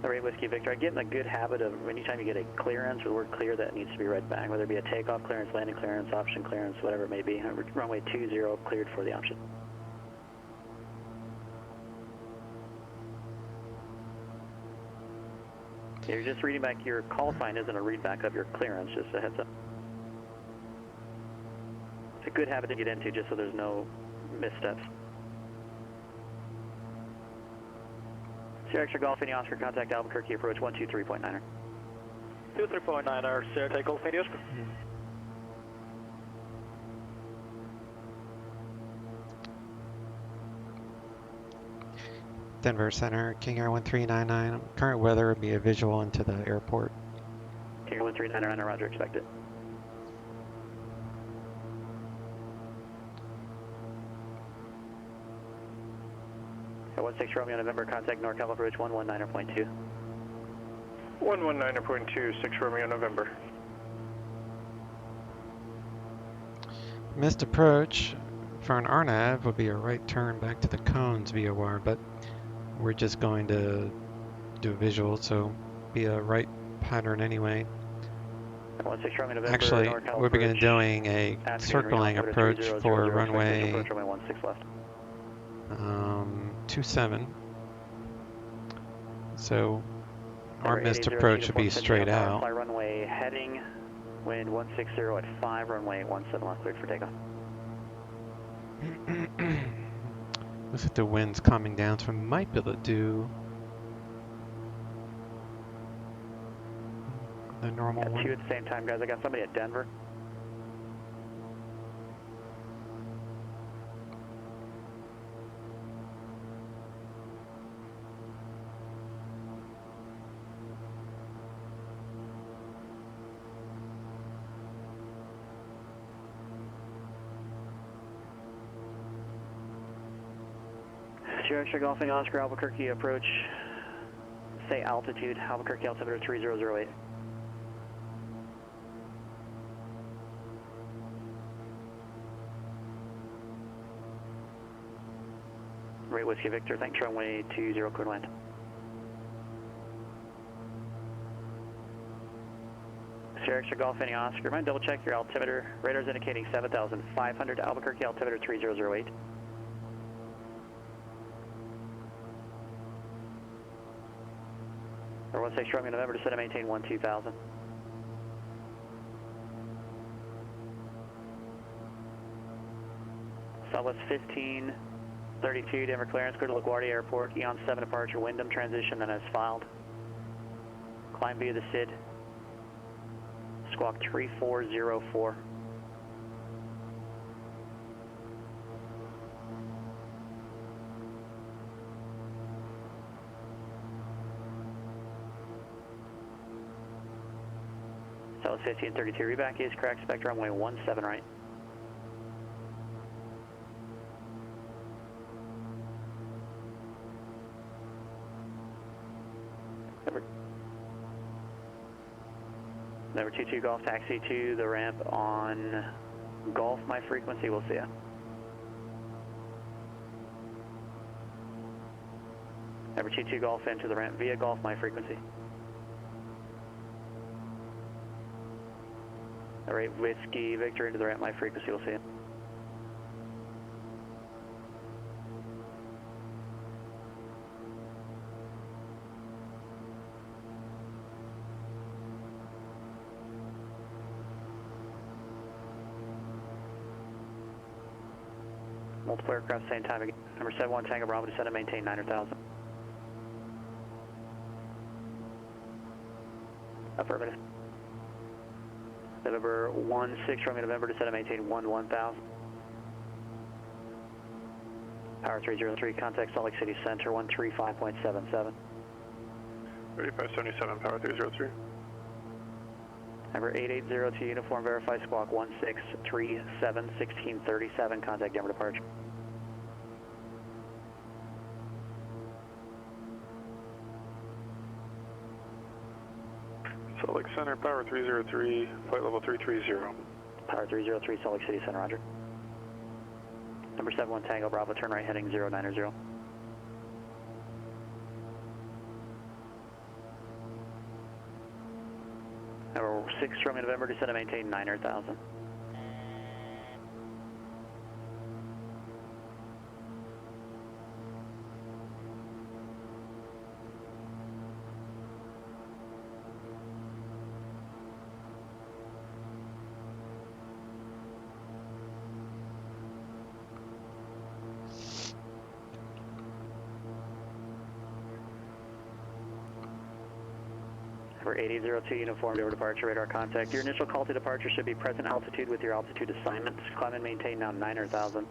All right, Whiskey Victor, I get in a good habit of anytime you get a clearance or the word clear, that needs to be read back, whether it be a takeoff clearance, landing clearance, option clearance, whatever it may be. Runway 20 cleared for the option. You're just reading back your call sign, isn't a read back of your clearance, just a heads up. It's a good habit to get into just so there's no missteps. Sierra Extra Golf, Indy Oscar, contact Albuquerque, approach 123.9er. 23.9er, Sierra Golf, Indy Oscar. Denver Center, King Air 1399. Current weather would be a visual into the airport. King Air 1399, roger, expect it. At 16 Romeo November, contact NorCal approach 119.2. 119.2, 6 Romeo November. Missed approach for an RNAV would be a right turn back to the cones VOR, but we're just going to do a visual, so be a right pattern anyway. 16 Romeo November, actually, NorCal we're beginning approach, doing a Aspen, circling Reno, approach 30, for 00, runway approach runway 16 left. 27. So our Number missed 880, approach would be straight out. Fly runway heading, wind 160 at 5, runway 17 left, cleared for takeoff. Looks like the wind's calming down, so we might be able to do the normal one. 2 at the same time, guys. I got somebody at Denver. Sierra Extra Golf Indy Oscar, Albuquerque approach, say altitude, Albuquerque altimeter 3008. Right, Whiskey Victor, thanks, runway 20, clear land. Sierra Extra Golf Indy Oscar, mind double check your altimeter, radar's indicating 7,500, Albuquerque altimeter 3008. Or 16 Romeo November, descend and maintain 12,000. Southwest 1532, Denver clearance, clear to LaGuardia Airport, Eon 7 departure, Wyndham transition, then as filed. Climb via the SID. Squawk 3404. Southwest 1532, reback is correct, expect runway 17 right. Number 22 Golf taxi to the ramp on Golf, my frequency, we'll see ya. Number 22 Golf into the ramp via Golf, my frequency. Alright, Whiskey Victor into the ramp, my frequency, we'll see ya. Multiple aircraft, same time again. Number 71 Tango Bravo, descend and maintain 900,000. Affirmative. November 16 Romeo November, descend and maintain 11,000. Power 303, contact Salt Lake City Center 135.77. 3577, Power 303. Number 880 to uniform, verify squawk 1637, 1637, contact Denver departure. Salt Lake Center, power 303, flight level 330. Power 303, Salt Lake City Center, roger. Number 71 Tango Bravo, turn right heading 090. Number 6 Romeo November, descend and maintain 900,000. For 8002 uniform over departure radar contact. Your initial call to departure should be present altitude with your altitude assignment. Climb and maintain now 900,000.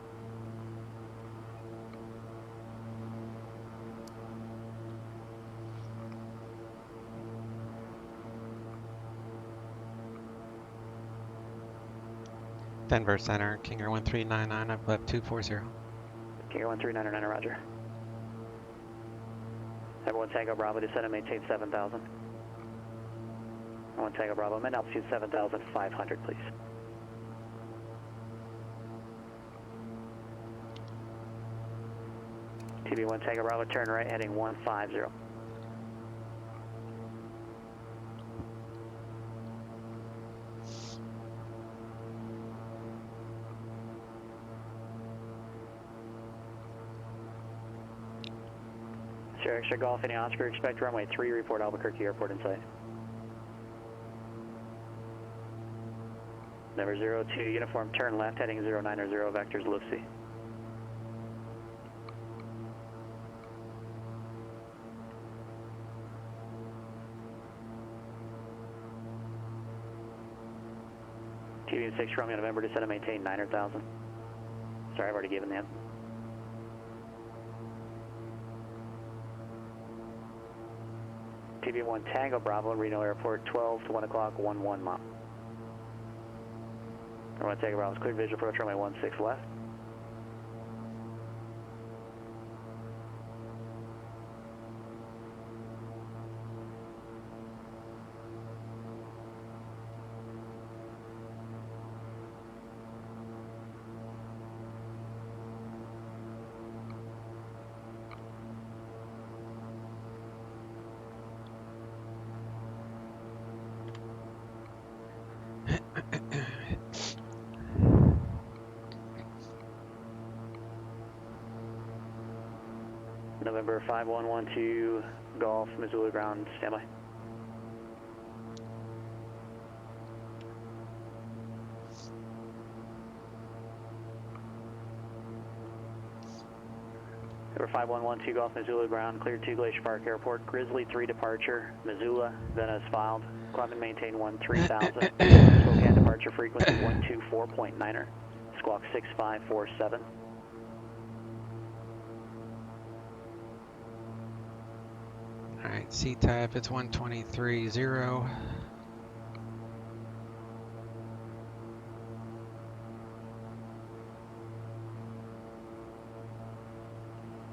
Denver Center, King Air 1399, I've left 240. King Air 1399, roger. Everyone Tango Bravo, descend and maintain 7,000. One Tango Bravo, men altitude 7,500, please. TB1 Tango Bravo, turn right heading 150. Sierra Extra Golf, any Oscar, expect runway 3, report Albuquerque Airport in sight. Number 02, uniform, turn left, heading 090, vectors Lucy. TB6 Romeo November, descend and maintain 900,000. Sorry, I've already given that. TB1 Tango Bravo, Reno Airport, 12 to 1 o'clock, 11 mile. Everyone Tango Bravo, cleared visual approach runway 16 left. November 5112 Golf, Missoula ground, standby. Number 5112 Golf, Missoula ground, cleared to Glacier Park Airport, Grizzly 3 departure, Missoula, Venice filed, climb and maintain 13,000, Spokane departure frequency 124.9er, squawk 6547. Alright, CTAF, it's 123.0.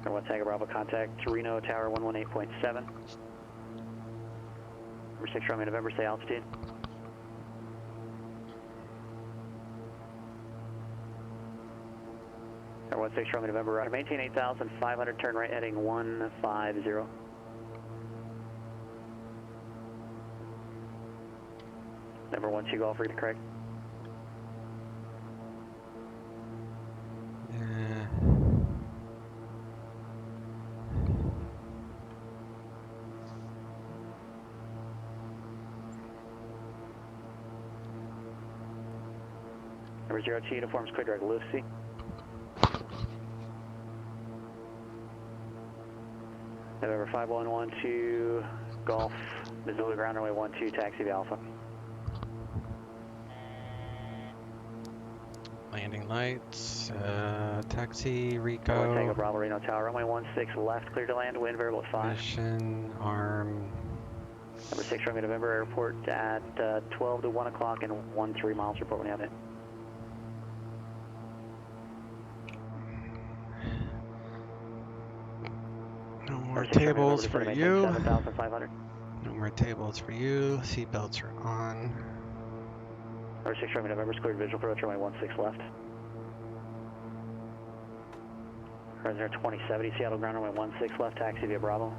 Number 1 Tango Bravo, contact Reno Tower 118.7. Number 6 Romeo November, say altitude. Number 16 Romeo November, right. Maintain 8,500, turn right heading 150. Number 12 Golf, read it correct. Number 02 uniforms, clear direct Lucy. November 5112 Golf, Missoula ground runway 12, taxi to Alpha. Landing lights, taxi, Rico. Number 1 Tango Bravo, Reno Tower, runway 16 left, clear to land, wind variable at 5. Mission, arm. Number 6 Romeo November, airport at 12 to 1 o'clock and 13 miles, report when you have it. No more tables for you. 7,500. No more tables for you. Seatbelts are on. Number 6 Romeo November, cleared visual approach, runway 16 left. Horizon 2070, Seattle ground runway 16 left, taxi via Bravo.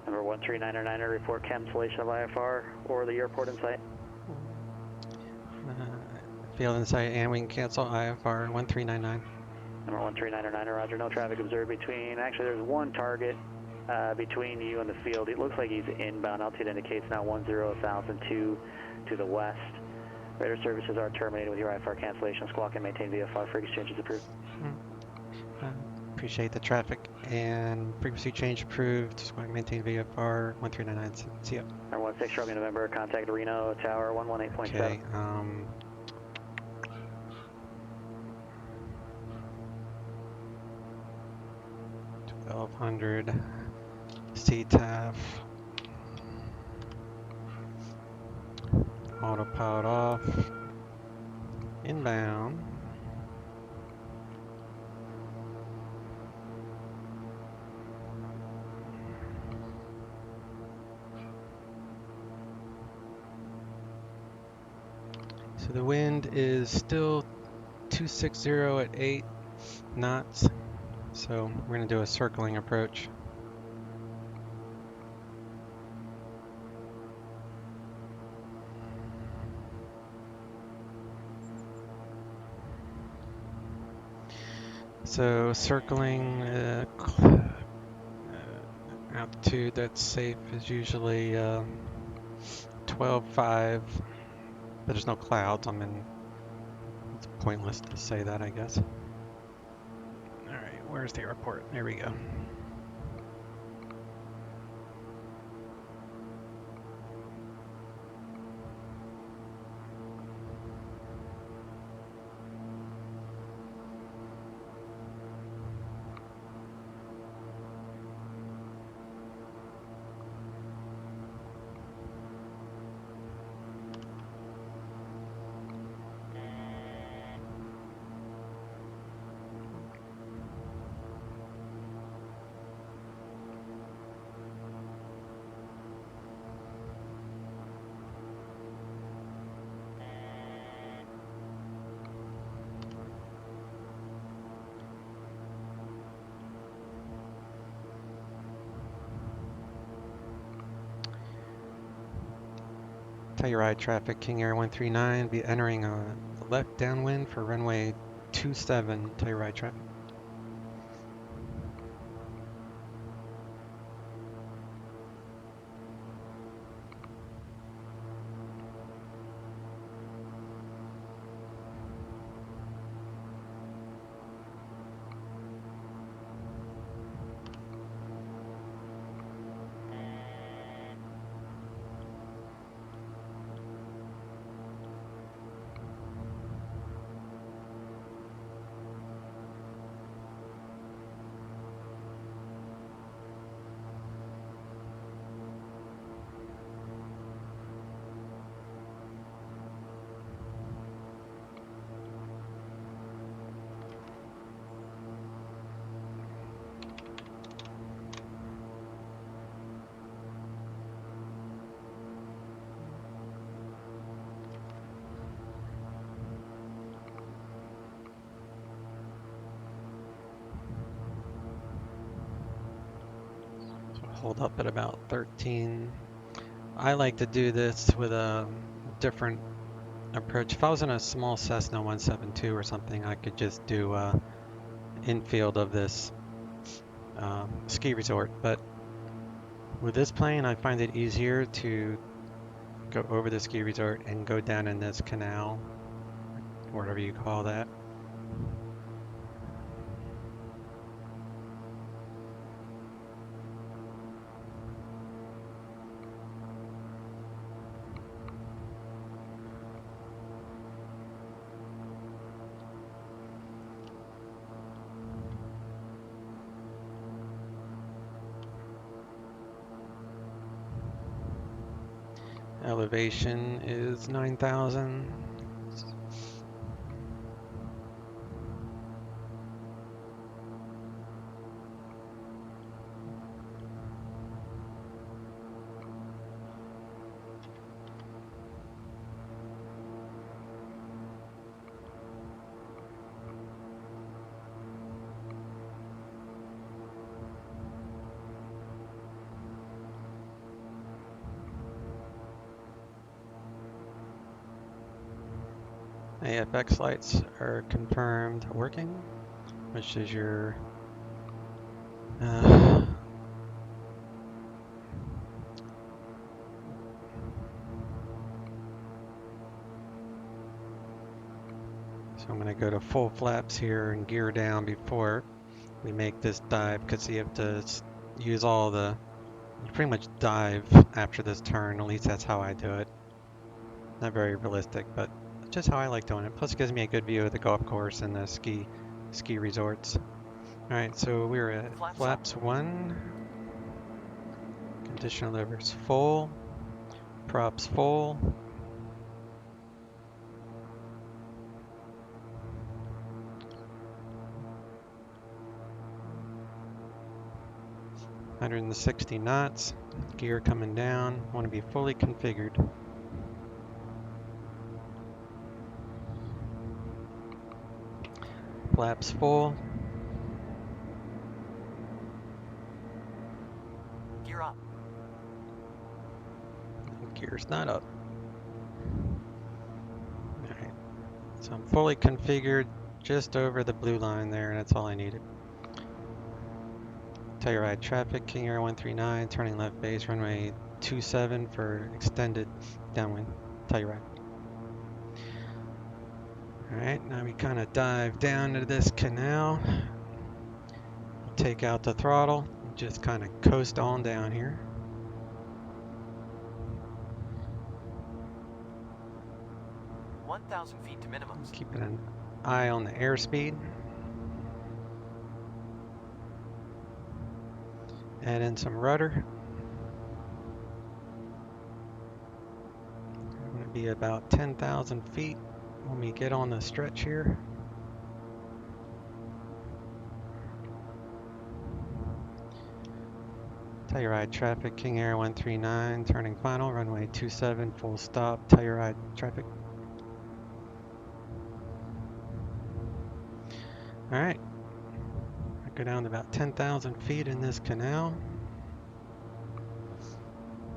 Number 13999, report cancellation of IFR or the airport in sight. Field in sight, and we can cancel IFR 1399. Number 13999, roger, no traffic observed between, actually there's one target between you and the field. It looks like he's inbound, altitude indicates now 10,002 to the west. Radar services are terminated with your IFR cancellation. Squawk and maintain VFR for exchanges approved. Appreciate the traffic and frequency change approved. Squawk maintain VFR 1399. See ya. Number 16 Romeo November, contact Reno Tower 118.7. Okay. 1200 CTAF. Autopilot off. Inbound. So the wind is still 260 at 8 knots. So we're going to do a circling approach. So circling altitude that's safe is usually 12.5, but there's no clouds. It's pointless to say that, I guess. All right, where's the airport? There we go. Telluride traffic, King Air 139, be entering a left downwind for runway 27, Telluride traffic. Hold up at about 13. I like to do this with a different approach. If I was in a small Cessna 172 or something, I could just do infield of this ski resort. But with this plane, I find it easier to go over the ski resort and go down in this canal, whatever you call that. Elevation is 9,000. AFX lights are confirmed working, which is your so I'm going to go to full flaps here and gear down before we make this dive, because you have to use all the, you pretty much dive after this turn. At least that's how I do it. Not very realistic, but just how I like doing it. Plus it gives me a good view of the golf course and the ski resorts. Alright, so we're at flaps 1. Conditional levers full. Props full. $160 knots. Gear coming down. Want to be fully configured. Flaps full. Gear up. Gear's not up. Alright. So I'm fully configured just over the blue line there, and that's all I needed. Telluride traffic, King Air 139, turning left base, runway 27 for extended downwind, Telluride. Alright, now we kind of dive down to this canal, take out the throttle, and just kind of coast on down here. $1,000 feet to minimums. Keeping an eye on the airspeed. Add in some rudder. I'm going to be about 10,000 feet when we get on the stretch here. Telluride traffic, King Air 139, turning final, runway 27, full stop, Telluride traffic. Alright. Go down to about 10,000 feet in this canal.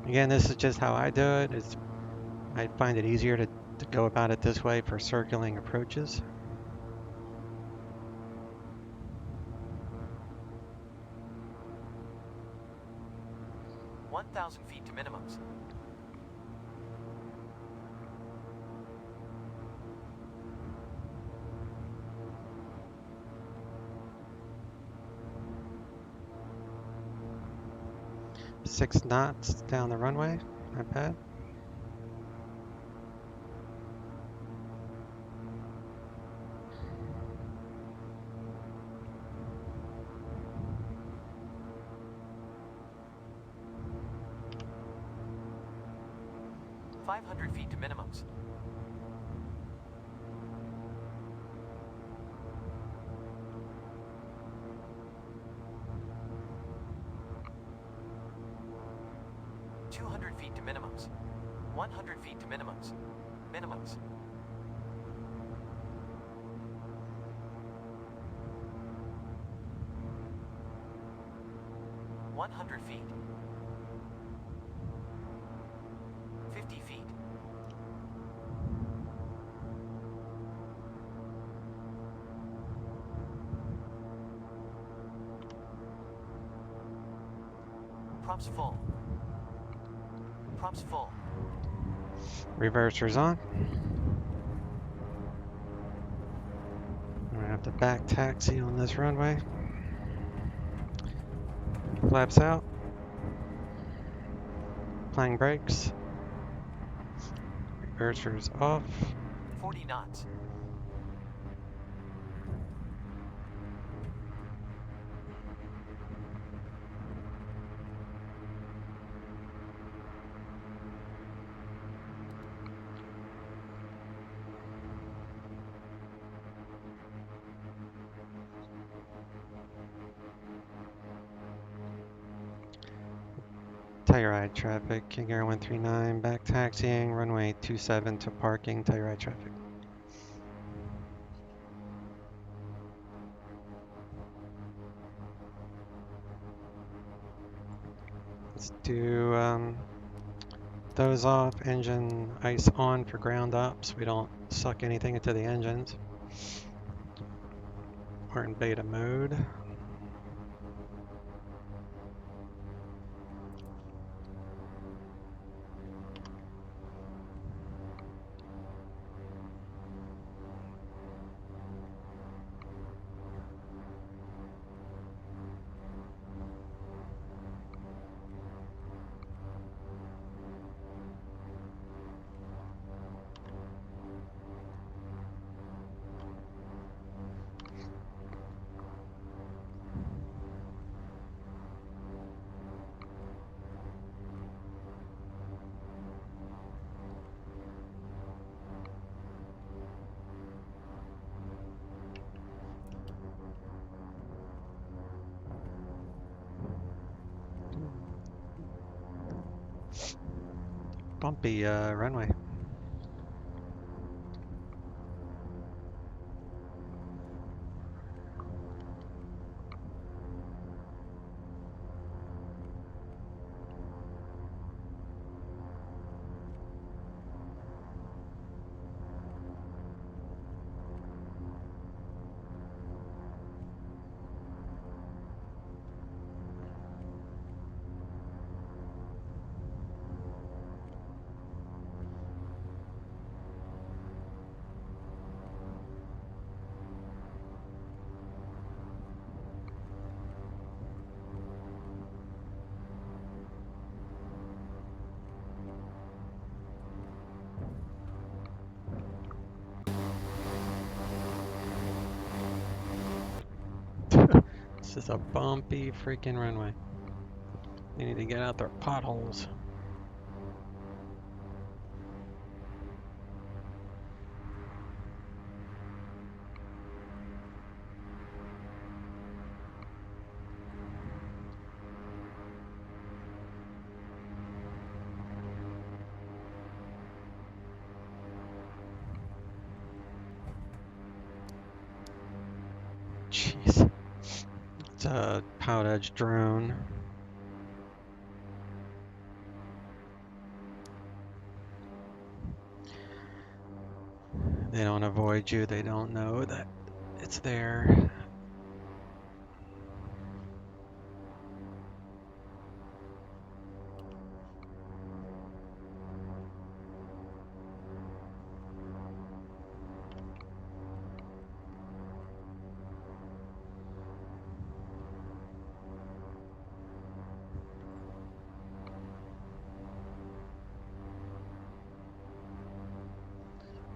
Again, this is just how I do it. I find it easier to go about it this way for circling approaches. $1,000 feet to minimums. Six knots down the runway, not bad. $500 feet to minimums. $200 feet to minimums. 100 feet to minimums. Minimums. $100 feet. 50 feet. Props full. Props full. Reversers on. I'm going to have to back taxi on this runway. Flaps out. Applying brakes. Reversers off. 40 knots. Telluride traffic, King Air 139, back taxiing, runway 27 to parking, Telluride traffic. Let's do those off, engine ice on for ground ops. We don't suck anything into the engines. We're in beta mode. Bumpy runway. This is a bumpy freaking runway. They need to get out their potholes. Jeez. It's a PilotEdge drone. They don't avoid you, they don't know that it's there.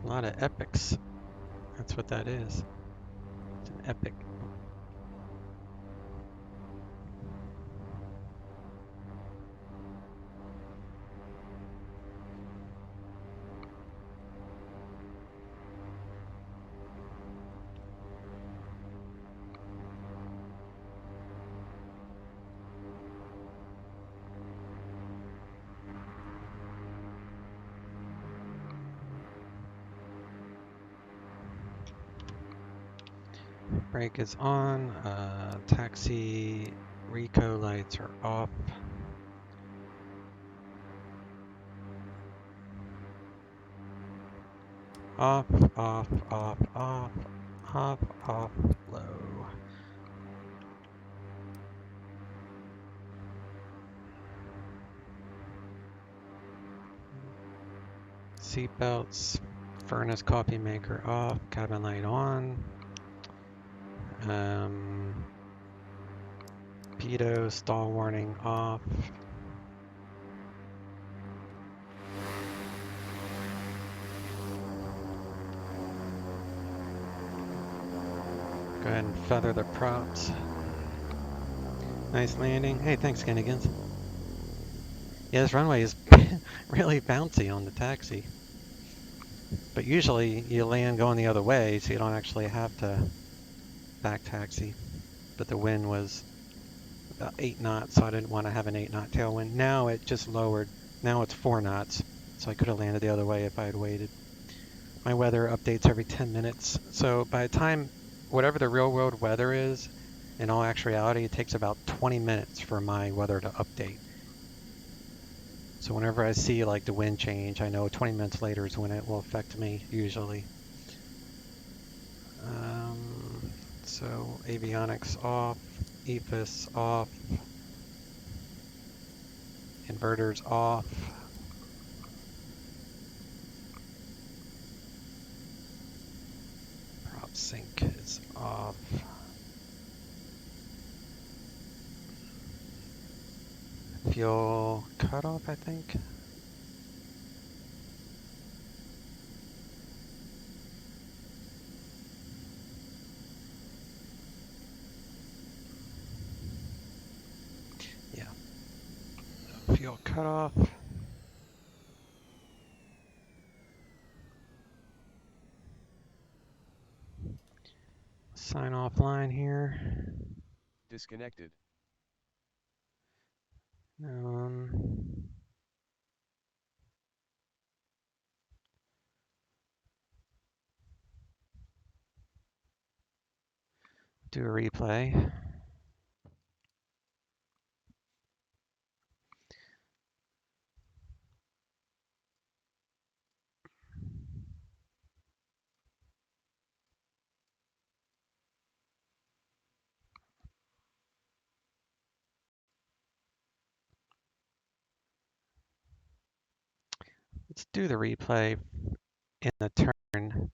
A lot of epics. That's what that is. It's an epic. Brake is on, taxi Rico lights are off. Off, off, off, off, off, off, low. Seatbelts, furnace coffee maker off, cabin light on. Pedo stall warning off. Go ahead and feather the props. Nice landing. Hey, thanks, Kennigans. Yeah, this runway is really bouncy on the taxi. But usually you land going the other way, so you don't actually have to back taxi. But the wind was about 8 knots, so I didn't want to have an 8-knot tailwind. Now it just lowered. Now it's 4 knots, so I could have landed the other way if I had waited. My weather updates every 10 minutes, so by the time whatever the real world weather is, in all actuality, it takes about 20 minutes for my weather to update. So whenever I see like the wind change, I know 20 minutes later is when it will affect me usually. So avionics off, EFIS off, inverters off. Prop sync is off. Fuel cutoff, I think. Yeah. Fuel cutoff. Sign off line here. Disconnected. Do a replay. Let's do the replay in the turn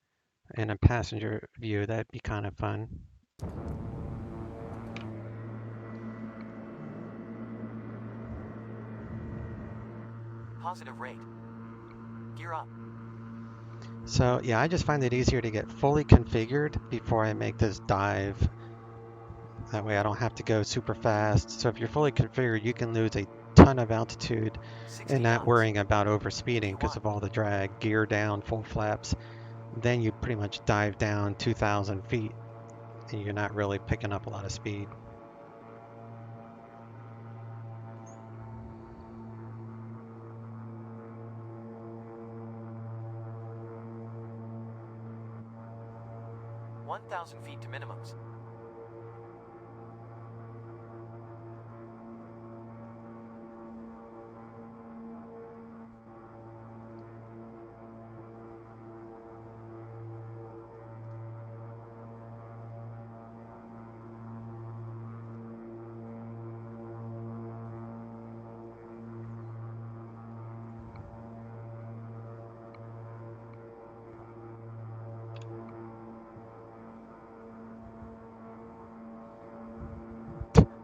in a passenger view. That'd be kind of fun. Positive rate. Gear up. So yeah, I just find it easier to get fully configured before I make this dive. That way I don't have to go super fast. So if you're fully configured, you can lose a ton of altitude and not worrying about overspeeding because of all the drag. Gear down, full flaps. Then you pretty much dive down 2,000 feet and you're not really picking up a lot of speed. $1,000 feet to minimums.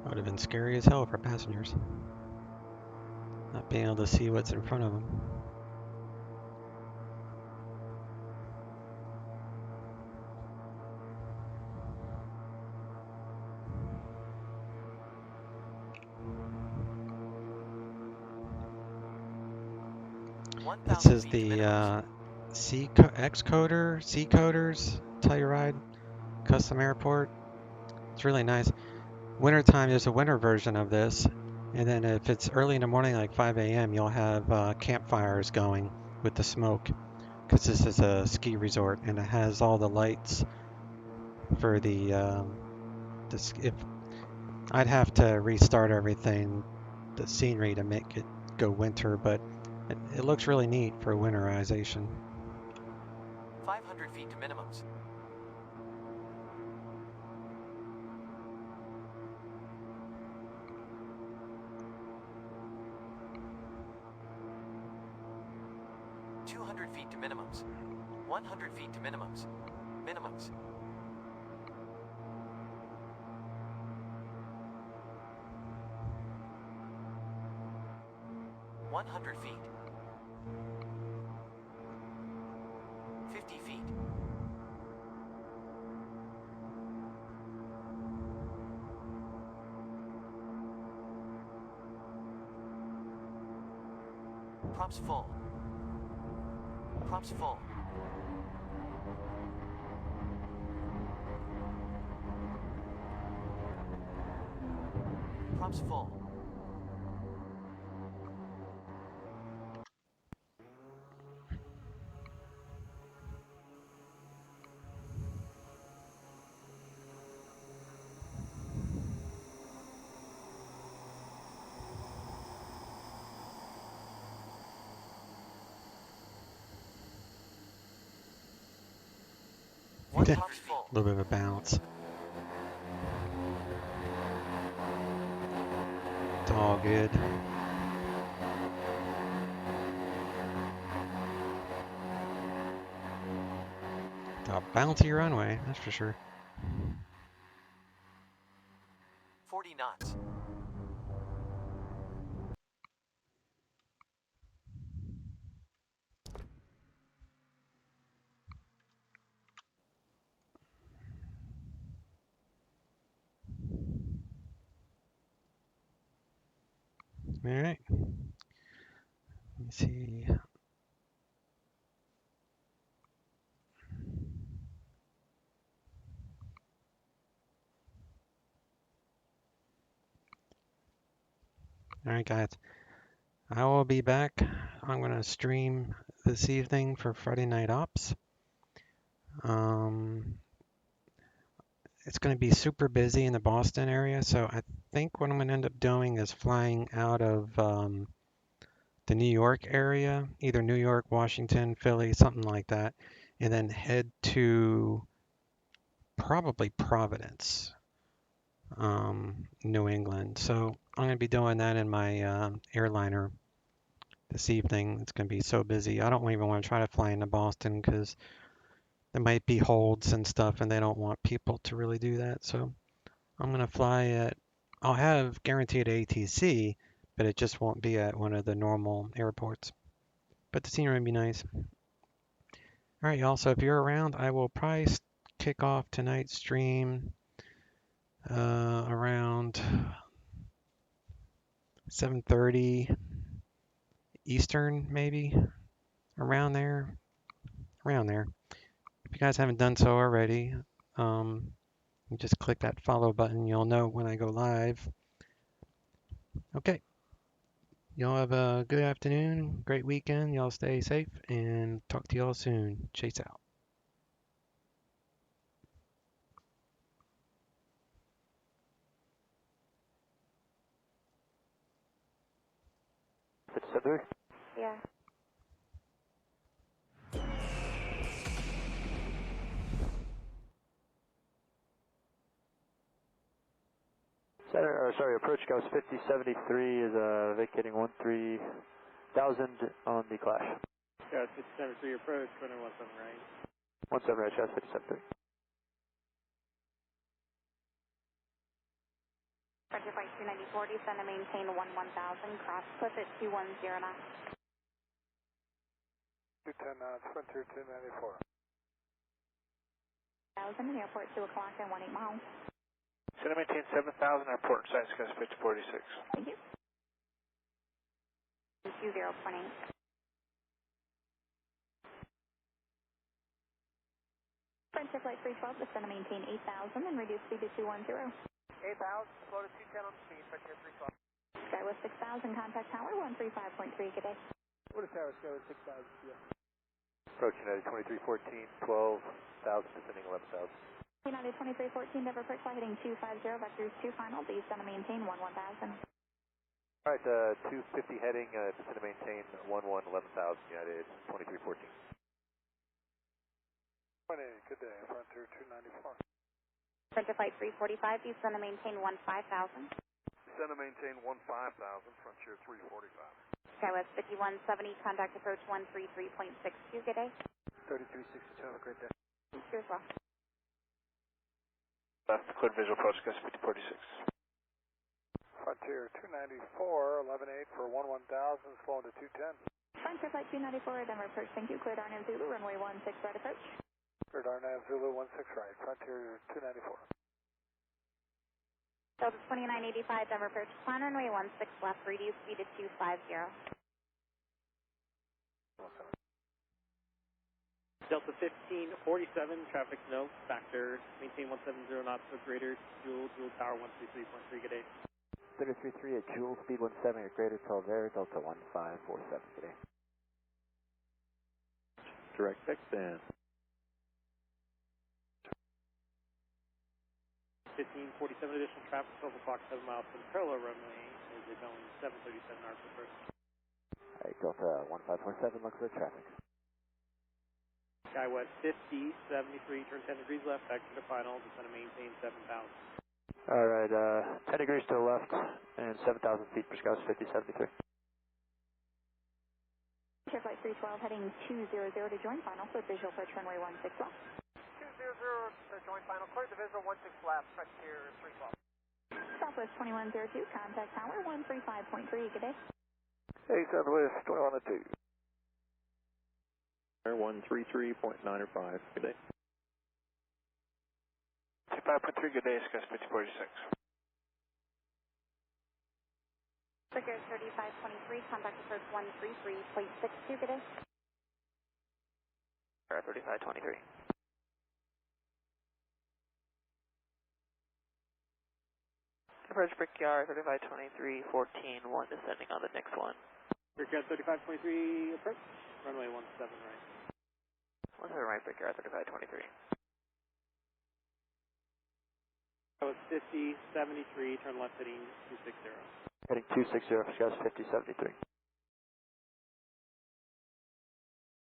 Would have been scary as hell for passengers. Not being able to see what's in front of them. This is the C-Coders Telluride custom airport. It's really nice. Wintertime, there's a winter version of this. And then if it's early in the morning, like 5 a.m., you'll have campfires going with the smoke. Because this is a ski resort and it has all the lights for if I'd have to restart everything, the scenery to make it go winter, but it looks really neat for winterization. 500 feet to minimums. Feet to minimums. 100 feet to minimums. Minimums. $100 feet. 50 feet. Props full. Props full. Props full. One car's full. A little bit of a bounce. It's all good. It's a bouncy runway, that's for sure. 40 knots. All right. Let me see. All right, guys. I will be back. I'm going to stream this evening for Friday Night Ops. It's going to be super busy in the Boston area, so I think what I'm going to end up doing is flying out of the New York area, either New York, Washington, Philly, something like that, and then head to probably Providence, New England. So I'm going to be doing that in my airliner this evening. It's going to be so busy. I don't even want to try to fly into Boston because there might be holds and stuff, and they don't want people to really do that. So I'm going to fly at, I'll have guaranteed ATC, but it just won't be at one of the normal airports. But the scenery would be nice. All right, y'all. So if you're around, I will probably kick off tonight's stream around 7:30 Eastern, maybe around there. If you guys haven't done so already, you just click that follow button. You'll know when I go live. Okay. Y'all have a good afternoon, great weekend. Y'all stay safe and talk to y'all soon. Chase out. Yeah. Center, sorry, approach gauss 5073 is vacating 13,000 on the clash. Gauss 5073 approach, runway 17 right. 17 right, gauss 573. Roger, flight 294, descend and maintain 1000, cross cliff at 210 knots. 210 knots, frontier 294. 1000, airport 2 o'clock and 18 miles. Center maintain 7,000, airport science gauss 5046. Thank you. 20.8. Frontier flight 312, descend and maintain 8000 and reduce speed to 210. 8,000, slow to 210 on speed, frontier 312. Skywest 6000, contact tower 135.3, good day. What is tower, Skywest 6,000, yeah. Approach United 2314, 12,000, descending 11,000. United 2314, Denver approach flight heading 250, vectors 2 final, descend and maintain 1000. Alright, 250 heading, descend and maintain 11,000, United 2314. Good day, Frontier 294. Frontier flight 345, descend and maintain 15,000. Descend and maintain 15,000, Frontier 345. Skywest 5170, contact approach 133.62, good day. 3362, have a great day. You as well. Left, cleared visual approach, gauss 5046. Frontier 294, 11.8 for 11,000, slowing to 210. Frontier flight 294, Denver approach, thank you. Cleared RNAV Zulu, runway 16 right approach. Cleared RNAV Zulu 16 right, Frontier 294. Delta 2985, Denver approach, plan runway 16 left, reduce speed to 250. Delta 1547, traffic no, factor, maintain 170 knots or greater, dual tower 133.3, good day. 333 at Joule, speed 17 or greater till there, Delta 1547 today. Direct X-band. 1547 additional traffic, 12 o'clock, 7 miles from the parallel runway, is it going 737 hours per first? Alright, Delta 1547, look for traffic. Skywest 50, 73, turn 10 degrees left, back to the final, descend and maintain 7,000. Alright, 10 degrees to the left and 7,000 feet for Scouts 50, 73. Flight 312 heading 200 to join final, clear visual approach runway 16 left. 200 to join final, clear the visual 16 left, Frontier 312. Southwest 2102, contact tower 135.3, good day. Hey, Southwest 2102. 133.905, good day. 25.3, good day, Scouts 5046. Figure 3523, contact approach 133.62, good day. 3523. Approach Brickyard 3523, 14, 1 descending on the next one. Brickyard 3523, approach, runway 17 right. 17 right, Brickyard 3523. That was 50, 73, turn left heading 260. Heading 260 for Scouts 50, 73.